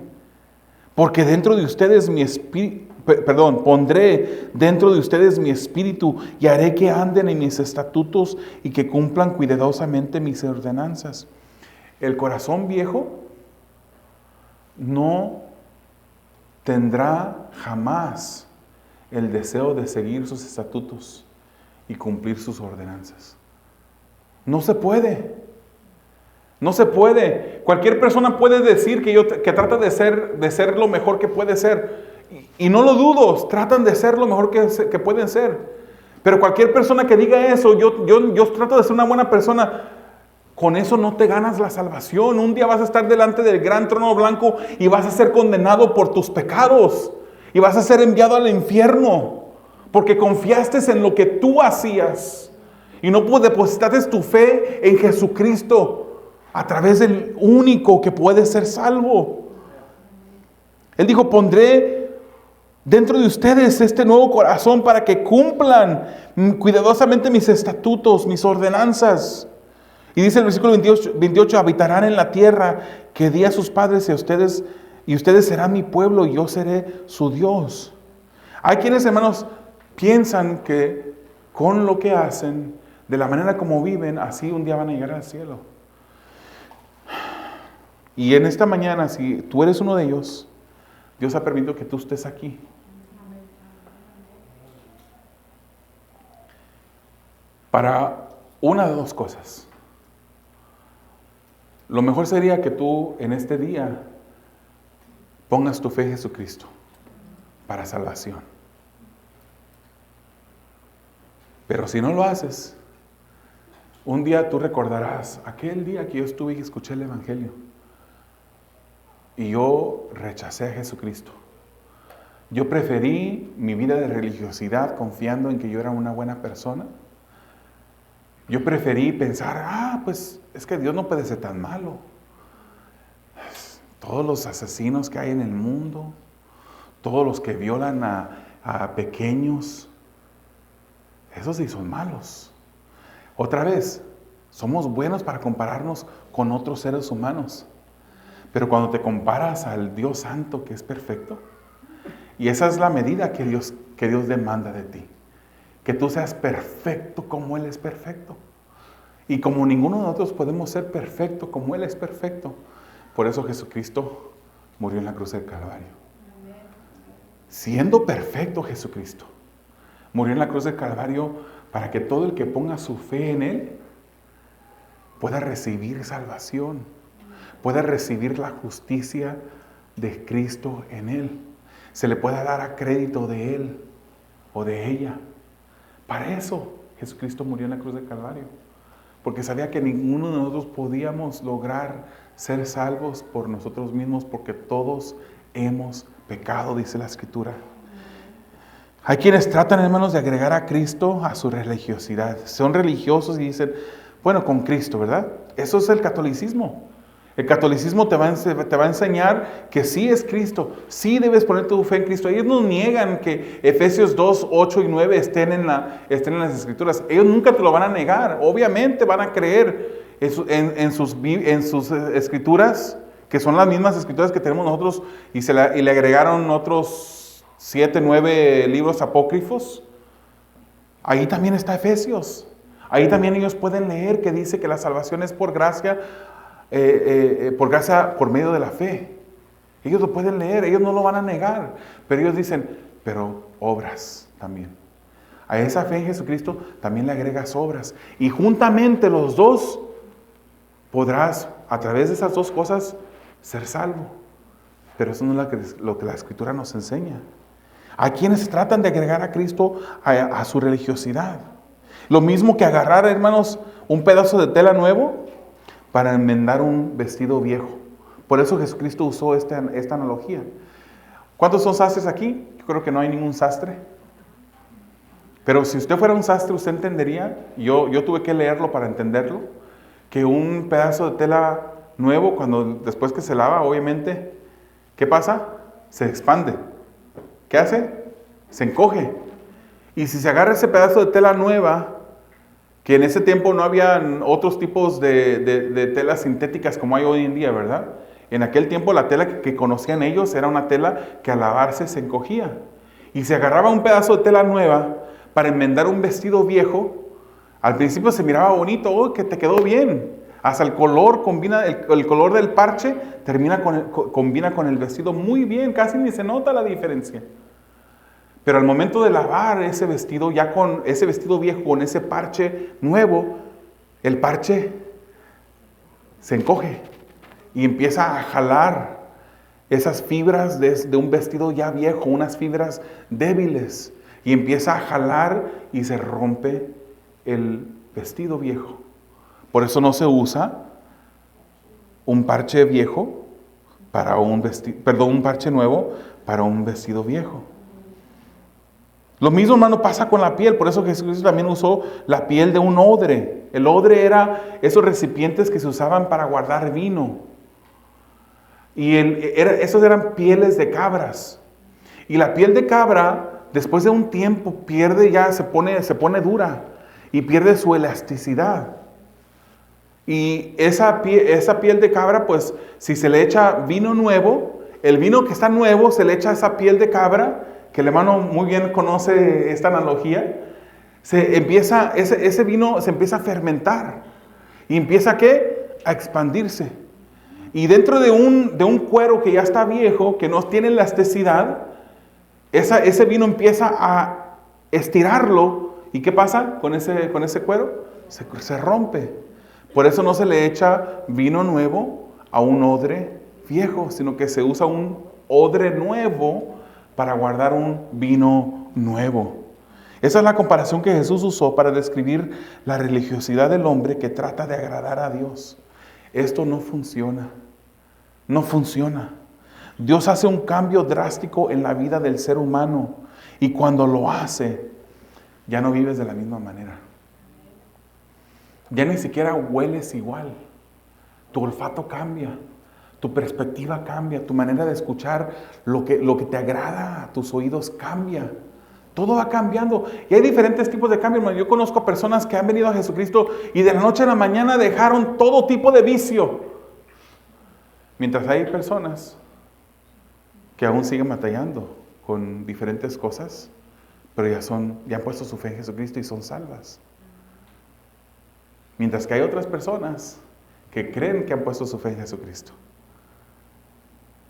Porque dentro de ustedes pondré dentro de ustedes mi espíritu y haré que anden en mis estatutos y que cumplan cuidadosamente mis ordenanzas. El corazón viejo no tendrá jamás el deseo de seguir sus estatutos y cumplir sus ordenanzas. No se puede. No se puede. Cualquier persona puede decir que trata de ser lo mejor que puede ser. Y no lo dudo, tratan de ser lo mejor que pueden ser. Pero cualquier persona que diga eso, yo trato de ser una buena persona, con eso no te ganas la salvación. Un día vas a estar delante del gran trono blanco y vas a ser condenado por tus pecados. Y vas a ser enviado al infierno. Porque confiaste en lo que tú hacías. Y no depositaste tu fe en Jesucristo a través del único que puede ser salvo. Él dijo, pondré dentro de ustedes este nuevo corazón para que cumplan cuidadosamente mis estatutos, mis ordenanzas. Y dice el versículo 28, habitarán en la tierra que di a sus padres y ustedes serán mi pueblo y yo seré su Dios. Hay quienes, hermanos, piensan que con lo que hacen, de la manera como viven, así un día van a llegar al cielo. Y en esta mañana, si tú eres uno de ellos, Dios ha permitido que tú estés aquí. Para una de dos cosas. Lo mejor sería que tú en este día pongas tu fe en Jesucristo para salvación. Pero si no lo haces, un día tú recordarás aquel día que yo estuve y escuché el Evangelio. Y yo rechacé a Jesucristo. Yo preferí mi vida de religiosidad confiando en que yo era una buena persona. Yo preferí pensar, pues es que Dios no puede ser tan malo. Todos los asesinos que hay en el mundo, todos los que violan a pequeños, esos sí son malos. Otra vez, somos buenos para compararnos con otros seres humanos. Pero cuando te comparas al Dios Santo que es perfecto, y esa es la medida que Dios demanda de ti, que tú seas perfecto como Él es perfecto. Y como ninguno de nosotros podemos ser perfecto como Él es perfecto, por eso Jesucristo murió en la cruz del Calvario. Siendo perfecto Jesucristo, murió en la cruz del Calvario para que todo el que ponga su fe en Él pueda recibir salvación, pueda recibir la justicia de Cristo en Él. Se le pueda dar a crédito de Él o de ella. Para eso Jesucristo murió en la cruz del Calvario. Porque sabía que ninguno de nosotros podíamos lograr ser salvos por nosotros mismos, porque todos hemos pecado, dice la Escritura. Hay quienes tratan, hermanos, de agregar a Cristo a su religiosidad. Son religiosos y dicen, bueno, con Cristo, ¿verdad? Eso es el catolicismo. El catolicismo te va a enseñar que sí es Cristo, sí debes poner tu fe en Cristo. Ellos no niegan que Efesios 2, 8 y 9 estén en las Escrituras. Ellos nunca te lo van a negar. Obviamente van a creer en sus Escrituras, que son las mismas Escrituras que tenemos nosotros, y le agregaron otros 7, 9 libros apócrifos. Ahí también está Efesios. Ahí también ellos pueden leer que dice que la salvación es por gracia, por medio de la fe. Ellos lo pueden leer, ellos no lo van a negar, pero ellos dicen, pero obras también. A esa fe en Jesucristo también le agregas obras, y juntamente los dos podrás, a través de esas dos cosas, ser salvo. Pero eso no es lo que la Escritura nos enseña. Hay quienes tratan de agregar a Cristo a su religiosidad. Lo mismo que agarrar, hermanos, un pedazo de tela nuevo para enmendar un vestido viejo. Por eso Jesucristo usó esta analogía. ¿Cuántos son sastres aquí? Yo creo que no hay ningún sastre. Pero si usted fuera un sastre, usted entendería, yo tuve que leerlo para entenderlo, que un pedazo de tela nuevo, después que se lava, obviamente, ¿qué pasa? Se expande. ¿Qué hace? Se encoge. Y si se agarra ese pedazo de tela nueva, que en ese tiempo no había otros tipos de telas sintéticas como hay hoy en día, ¿verdad? En aquel tiempo la tela que conocían ellos era una tela que al lavarse se encogía. Y se agarraba un pedazo de tela nueva para enmendar un vestido viejo. Al principio se miraba bonito, que te quedó bien. Hasta el color combina, el color del parche combina con el vestido muy bien, casi ni se nota la diferencia. Pero al momento de lavar ese vestido, ya con ese vestido viejo, con ese parche nuevo, el parche se encoge y empieza a jalar esas fibras de un vestido ya viejo, unas fibras débiles, y empieza a jalar y se rompe el vestido viejo. Por eso no se usa un parche viejo para un parche nuevo para un vestido viejo. Lo mismo, hermano, pasa con la piel. Por eso Jesucristo también usó la piel de un odre. El odre era esos recipientes que se usaban para guardar vino. Y esos eran pieles de cabras. Y la piel de cabra, después de un tiempo, se pone dura y pierde su elasticidad. Y esa piel de cabra, pues, si se le echa vino nuevo, el vino que está nuevo, se le echa esa piel de cabra, que el hermano muy bien conoce esta analogía, ese vino se empieza a fermentar y empieza a expandirse. Y dentro de un cuero que ya está viejo, que no tiene elasticidad, ese vino empieza a estirarlo. ¿Y qué pasa con ese cuero? Se rompe. Por eso no se le echa vino nuevo a un odre viejo, sino que se usa un odre nuevo para guardar un vino nuevo. Esa es la comparación que Jesús usó para describir la religiosidad del hombre que trata de agradar a Dios. Esto no funciona. No funciona. Dios hace un cambio drástico en la vida del ser humano. Y cuando lo hace, ya no vives de la misma manera. Ya ni siquiera hueles igual. Tu olfato cambia. Tu perspectiva cambia. Tu manera de escuchar lo que te agrada a tus oídos cambia. Todo va cambiando. Y hay diferentes tipos de cambios, hermano. Yo conozco a personas que han venido a Jesucristo y de la noche a la mañana dejaron todo tipo de vicio. Mientras hay personas que aún siguen batallando con diferentes cosas, pero ya han puesto su fe en Jesucristo y son salvas. Mientras que hay otras personas que creen que han puesto su fe en Jesucristo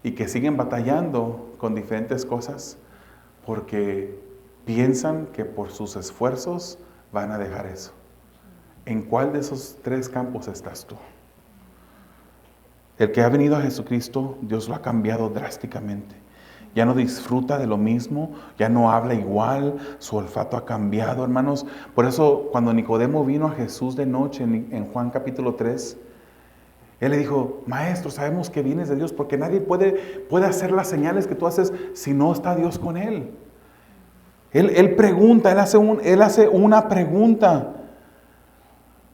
y que siguen batallando con diferentes cosas porque piensan que por sus esfuerzos van a dejar eso. ¿En cuál de esos tres campos estás tú? El que ha venido a Jesucristo, Dios lo ha cambiado drásticamente. Ya no disfruta de lo mismo, ya no habla igual, su olfato ha cambiado, hermanos. Por eso cuando Nicodemo vino a Jesús de noche en Juan capítulo 3, él le dijo: Maestro, sabemos que vienes de Dios, porque nadie puede hacer las señales que tú haces si no está Dios con él. Él pregunta, él hace una pregunta.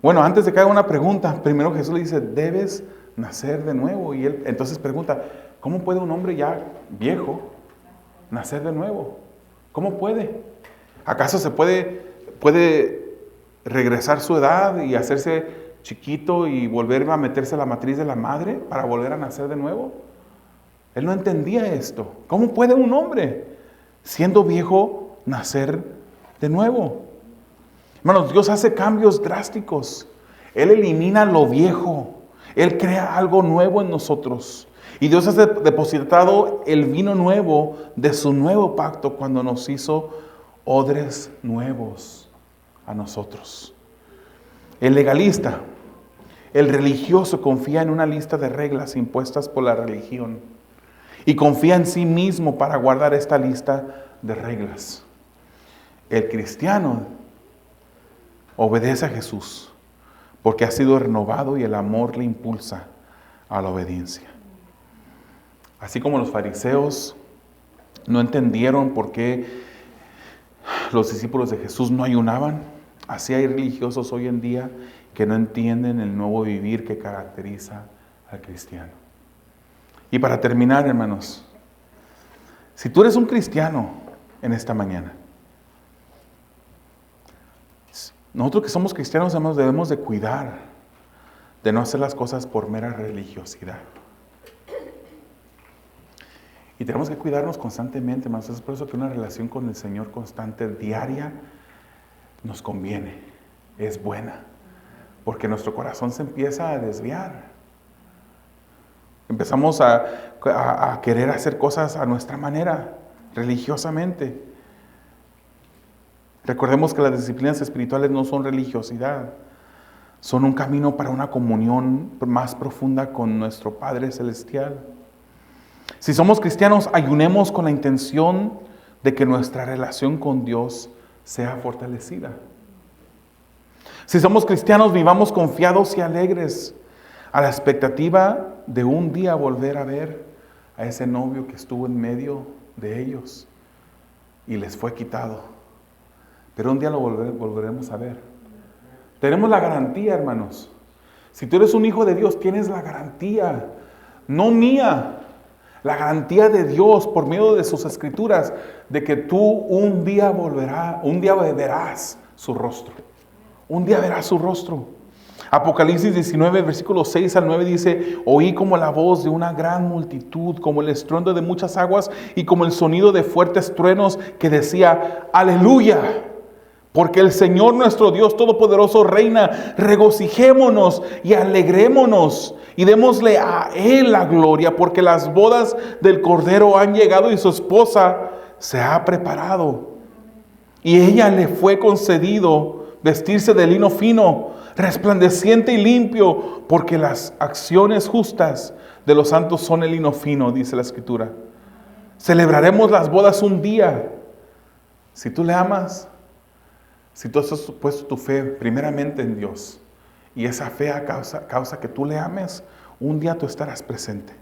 Bueno, antes de que haga una pregunta, primero Jesús le dice: debes nacer de nuevo. Y él entonces pregunta: ¿cómo puede un hombre ya viejo nacer de nuevo? ¿Cómo puede? ¿Acaso se puede regresar su edad y hacerse chiquito y volver a meterse a la matriz de la madre para volver a nacer de nuevo? Él no entendía esto. ¿Cómo puede un hombre, siendo viejo, nacer de nuevo? Hermanos, Dios hace cambios drásticos. Él elimina lo viejo. Él crea algo nuevo en nosotros. Y Dios ha depositado el vino nuevo de su nuevo pacto cuando nos hizo odres nuevos a nosotros. El legalista, el religioso, confía en una lista de reglas impuestas por la religión y confía en sí mismo para guardar esta lista de reglas. El cristiano obedece a Jesús porque ha sido renovado y el amor le impulsa a la obediencia. Así como los fariseos no entendieron por qué los discípulos de Jesús no ayunaban, así hay religiosos hoy en día que no entienden el nuevo vivir que caracteriza al cristiano. Y para terminar, hermanos, si tú eres un cristiano en esta mañana, nosotros que somos cristianos, hermanos, debemos de cuidar de no hacer las cosas por mera religiosidad. Y tenemos que cuidarnos constantemente, hermanos. Es por eso que una relación con el Señor constante, diaria, nos conviene, es buena, porque nuestro corazón se empieza a desviar. Empezamos a querer hacer cosas a nuestra manera, religiosamente. Recordemos que las disciplinas espirituales no son religiosidad, son un camino para una comunión más profunda con nuestro Padre Celestial. Si somos cristianos, ayunemos con la intención de que nuestra relación con Dios sea fortalecida. Si somos cristianos, vivamos confiados y alegres a la expectativa de un día volver a ver a ese novio que estuvo en medio de ellos y les fue quitado. Pero un día lo volveremos a ver. Tenemos la garantía, hermanos. Si tú eres un hijo de Dios, tienes la garantía, no mía, la garantía de Dios por medio de sus escrituras, de que tú un día verás su rostro. Un día verás su rostro. Apocalipsis 19, versículos 6 al 9 dice: oí como la voz de una gran multitud, como el estruendo de muchas aguas y como el sonido de fuertes truenos, que decía: aleluya, porque el Señor nuestro Dios Todopoderoso reina. Regocijémonos y alegrémonos y démosle a Él la gloria, porque las bodas del Cordero han llegado y su esposa se ha preparado. Y ella le fue concedido vestirse de lino fino, resplandeciente y limpio, porque las acciones justas de los santos son el lino fino, dice la Escritura. Celebraremos las bodas un día. Si tú le amas, Si tú has puesto tu fe primeramente en Dios y esa fe causa que tú le ames, un día tú estarás presente.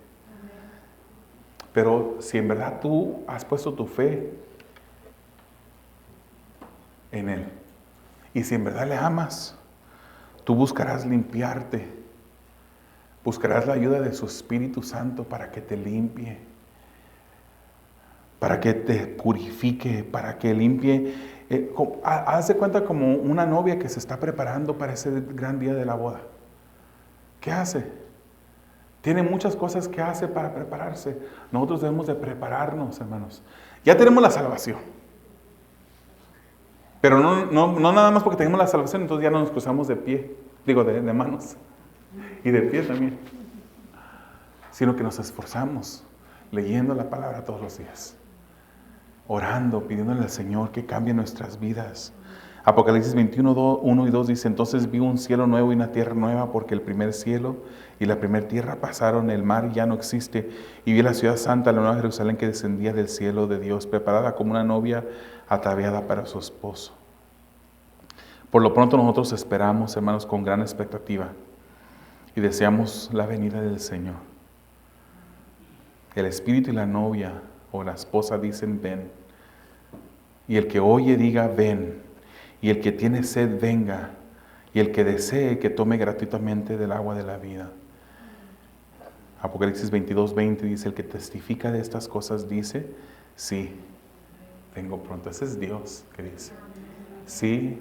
Pero si en verdad tú has puesto tu fe en Él y si en verdad le amas, tú buscarás limpiarte, buscarás la ayuda de su Espíritu Santo para que te limpie, para que te purifique, para que limpie. Haz de cuenta como una novia que se está preparando para ese gran día de la boda. ¿Qué hace? Tiene muchas cosas que hace para prepararse. Nosotros debemos de prepararnos, hermanos. Ya tenemos la salvación. Pero no nada más porque tenemos la salvación, entonces ya no nos cruzamos de pie. Digo, de manos. Y de pie también. Sino que nos esforzamos leyendo la palabra todos los días. Orando, pidiéndole al Señor que cambie nuestras vidas. Apocalipsis 21, 1 y 2 dice: entonces vi un cielo nuevo y una tierra nueva, porque el primer cielo y la primera tierra pasaron, el mar ya no existe. Y vi la ciudad santa, la nueva Jerusalén, que descendía del cielo de Dios, preparada como una novia ataviada para su esposo. Por lo pronto nosotros esperamos, hermanos, con gran expectativa y deseamos la venida del Señor. El espíritu y la novia o la esposa dicen: ven. Y el que oye diga: ven. Y el que tiene sed venga. Y el que desee que tome gratuitamente del agua de la vida. Apocalipsis 22, 20 dice: el que testifica de estas cosas dice: sí, vengo pronto. Ese es Dios que dice: sí,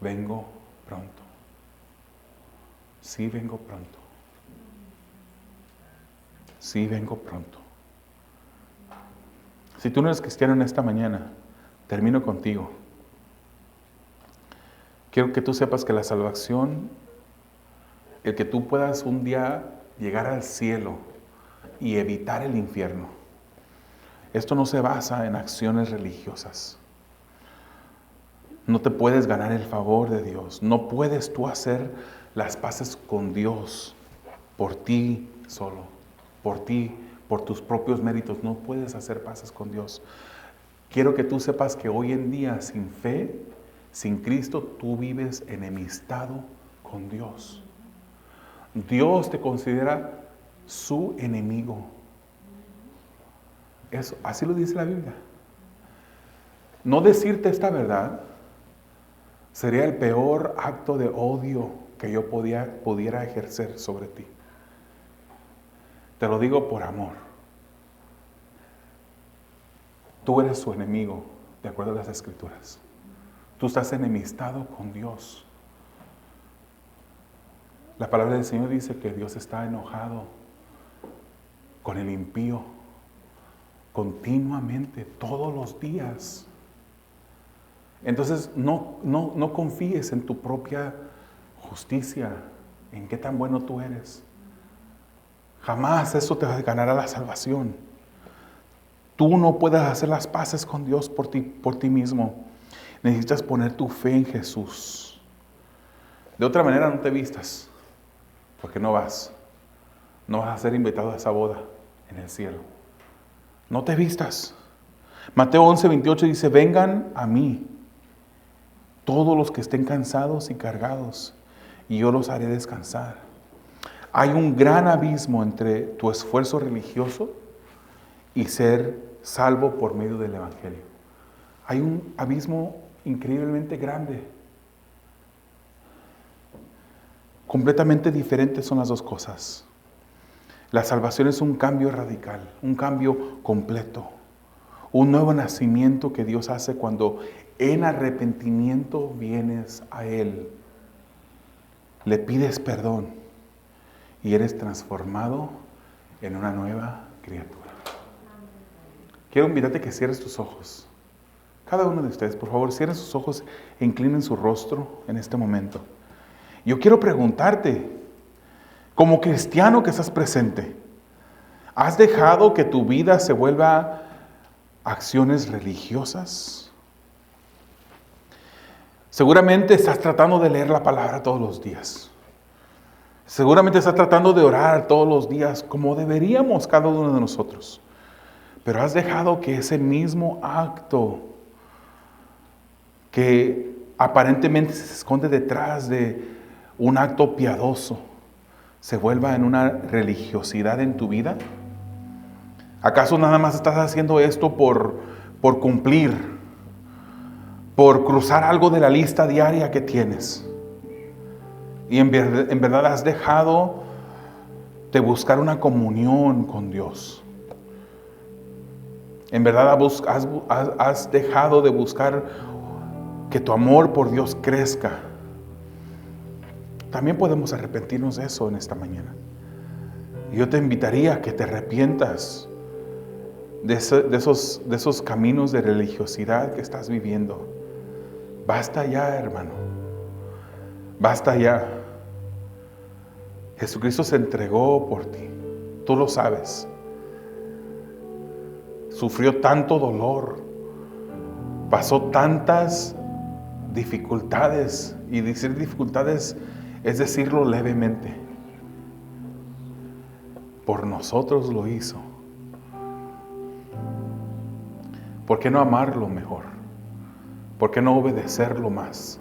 vengo pronto. Sí, vengo pronto. Sí, vengo pronto. Si tú no eres cristiano en esta mañana, termino contigo. Quiero que tú sepas que la salvación, el que tú puedas un día llegar al cielo y evitar el infierno, esto no se basa en acciones religiosas. No te puedes ganar el favor de Dios. No puedes tú hacer las paces con Dios por ti solo, por ti, por tus propios méritos. No puedes hacer paces con Dios. Quiero que tú sepas que hoy en día, sin fe, sin Cristo, tú vives enemistado con Dios. Dios te considera su enemigo. Eso, así lo dice la Biblia. No decirte esta verdad sería el peor acto de odio que yo pudiera ejercer sobre ti. Te lo digo por amor. Tú eres su enemigo, de acuerdo a las Escrituras. Tú estás enemistado con Dios. La palabra del Señor dice que Dios está enojado con el impío continuamente, todos los días. Entonces no confíes en tu propia justicia, en qué tan bueno tú eres. Jamás eso te ganará la salvación. Tú no puedes hacer las paces con Dios por ti mismo. Necesitas poner tu fe en Jesús. De otra manera no te vistas, porque no vas a ser invitado a esa boda en el cielo. No te vistas. Mateo 11, 28 dice: vengan a mí todos los que estén cansados y cargados, y yo los haré descansar. Hay un gran abismo entre tu esfuerzo religioso y ser salvo por medio del Evangelio. Hay un abismo increíblemente grande. Completamente diferentes son las dos cosas. La salvación es un cambio radical, un cambio completo, un nuevo nacimiento que Dios hace cuando en arrepentimiento vienes a Él, le pides perdón y eres transformado en una nueva criatura. Quiero invitarte a que cierres tus ojos. Cada uno de ustedes, por favor, cierren sus ojos e inclinen su rostro en este momento. Yo quiero preguntarte, como cristiano que estás presente, ¿has dejado que tu vida se vuelva acciones religiosas? Seguramente estás tratando de leer la palabra todos los días. Seguramente estás tratando de orar todos los días como deberíamos cada uno de nosotros. Pero has dejado que ese mismo acto que aparentemente se esconde detrás de un acto piadoso, se vuelva en una religiosidad en tu vida? ¿Acaso nada más estás haciendo esto por cumplir, por cruzar algo de la lista diaria que tienes? Y en verdad has dejado de buscar una comunión con Dios. En verdad has dejado de buscar que tu amor por Dios crezca. También podemos arrepentirnos de eso en esta mañana. Y yo te invitaría a que te arrepientas de esos caminos de religiosidad que estás viviendo. Basta ya, hermano. Basta ya. Jesucristo se entregó por ti. Tú lo sabes. Sufrió tanto dolor. Pasó tantas dificultades. Y decir dificultades es decirlo levemente. Por nosotros lo hizo. ¿Por qué no amarlo mejor? ¿Por qué no obedecerlo más?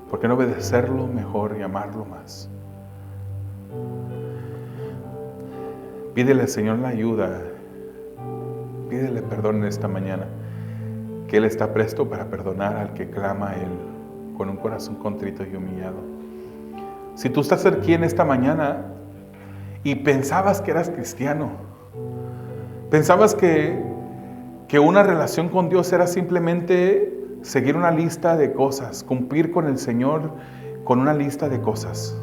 ¿Por qué no obedecerlo mejor y amarlo más? Pídele al Señor la ayuda. Pídele perdón en esta mañana. Que Él está presto para perdonar al que clama a Él con un corazón contrito y humillado. Si tú estás aquí en esta mañana y pensabas que eras cristiano, pensabas que una relación con Dios era simplemente seguir una lista de cosas, cumplir con el Señor con una lista de cosas.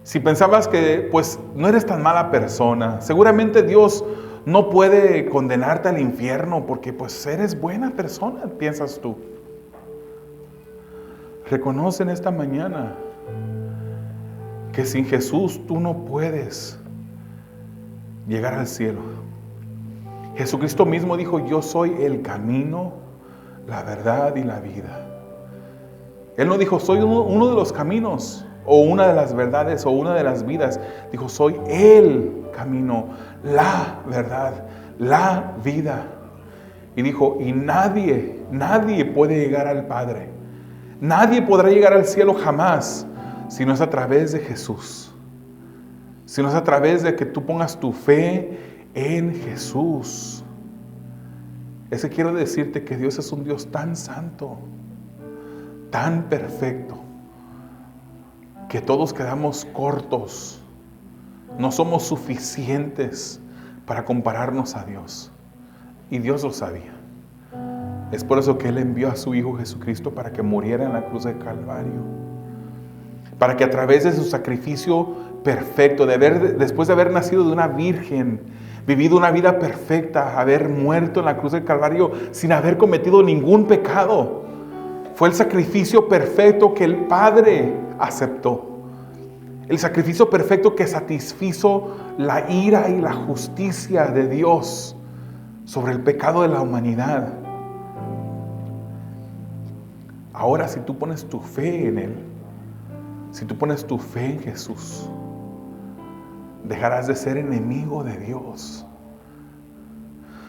Si pensabas que pues no eres tan mala persona, seguramente Dios no puede condenarte al infierno porque pues eres buena persona, piensas tú. Reconoce en esta mañana que sin Jesús tú no puedes llegar al cielo. Jesucristo mismo dijo: yo soy el camino, la verdad y la vida. Él no dijo: soy uno de los caminos, o una de las verdades, o una de las vidas. Dijo: soy el camino, la verdad, la vida. Y dijo: y nadie puede llegar al Padre. Nadie podrá llegar al cielo jamás si no es a través de Jesús. Si no es a través de que tú pongas tu fe en Jesús. Quiero decirte que Dios es un Dios tan santo, tan perfecto, que todos quedamos cortos. No somos suficientes para compararnos a Dios. Y Dios lo sabía. Es por eso que Él envió a su Hijo Jesucristo para que muriera en la cruz de Calvario. Para que a través de su sacrificio perfecto, después de haber nacido de una virgen, vivido una vida perfecta, haber muerto en la cruz del Calvario sin haber cometido ningún pecado, fue el sacrificio perfecto que el Padre aceptó. El sacrificio perfecto que satisfizo la ira y la justicia de Dios sobre el pecado de la humanidad. Ahora, si tú pones tu fe en Él, si tú pones tu fe en Jesús, dejarás de ser enemigo de Dios.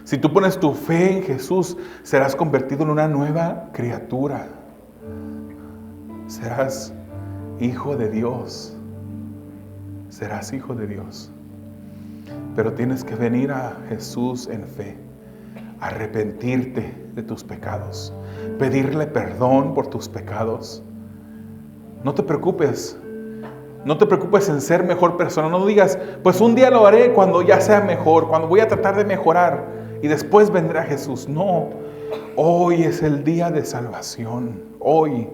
Si tú pones tu fe en Jesús, serás convertido en una nueva criatura. Serás hijo de Dios. Serás hijo de Dios. Pero tienes que venir a Jesús en fe, arrepentirte de tus pecados, pedirle perdón por tus pecados. No te preocupes. No te preocupes en ser mejor persona. No digas: pues un día lo haré cuando ya sea mejor, cuando voy a tratar de mejorar y después vendrá Jesús. No, hoy es el día de salvación. Hoy.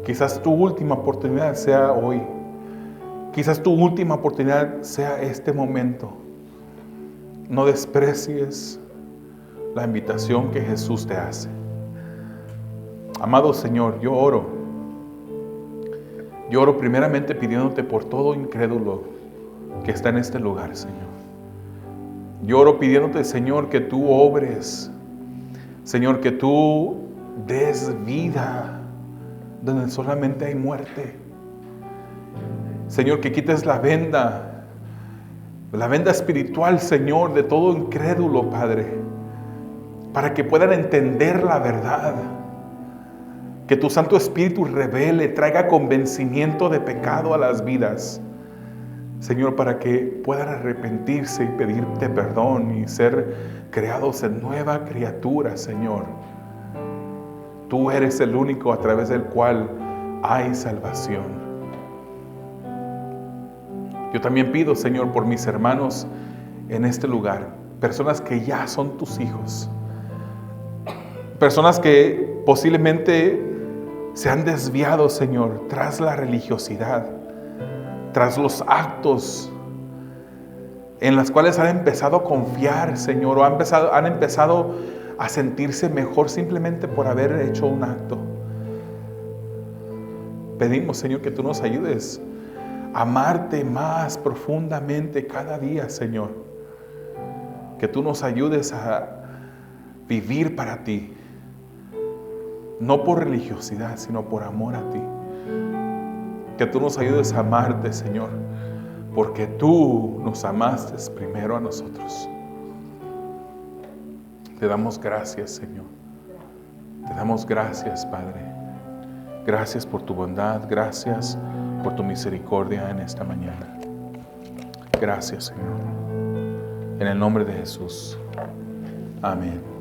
Quizás tu última oportunidad sea hoy. Quizás tu última oportunidad sea este momento. No desprecies la invitación que Jesús te hace. Amado Señor, yo oro primeramente pidiéndote por todo incrédulo que está en este lugar, Señor. Yo oro pidiéndote, Señor, que tú obres, Señor, que tú des vida donde solamente hay muerte. Señor, que quites la venda La venda espiritual, Señor, de todo incrédulo, Padre, para que puedan entender la verdad. Que tu Santo Espíritu revele, traiga convencimiento de pecado a las vidas. Señor, para que puedan arrepentirse y pedirte perdón y ser creados en nueva criatura, Señor. Tú eres el único a través del cual hay salvación. Yo también pido, Señor, por mis hermanos en este lugar, personas que ya son tus hijos, personas que posiblemente se han desviado, Señor, tras la religiosidad, tras los actos en los cuales han empezado a confiar, Señor, o han empezado a sentirse mejor simplemente por haber hecho un acto. Pedimos, Señor, que tú nos ayudes a amarte más profundamente cada día, Señor. Que tú nos ayudes a vivir para ti. No por religiosidad, sino por amor a ti. Que tú nos ayudes a amarte, Señor, porque tú nos amaste primero a nosotros. Te damos gracias, Señor. Te damos gracias, Padre. Gracias por tu bondad, gracias por tu misericordia en esta mañana. Gracias, Señor. En el nombre de Jesús. Amén.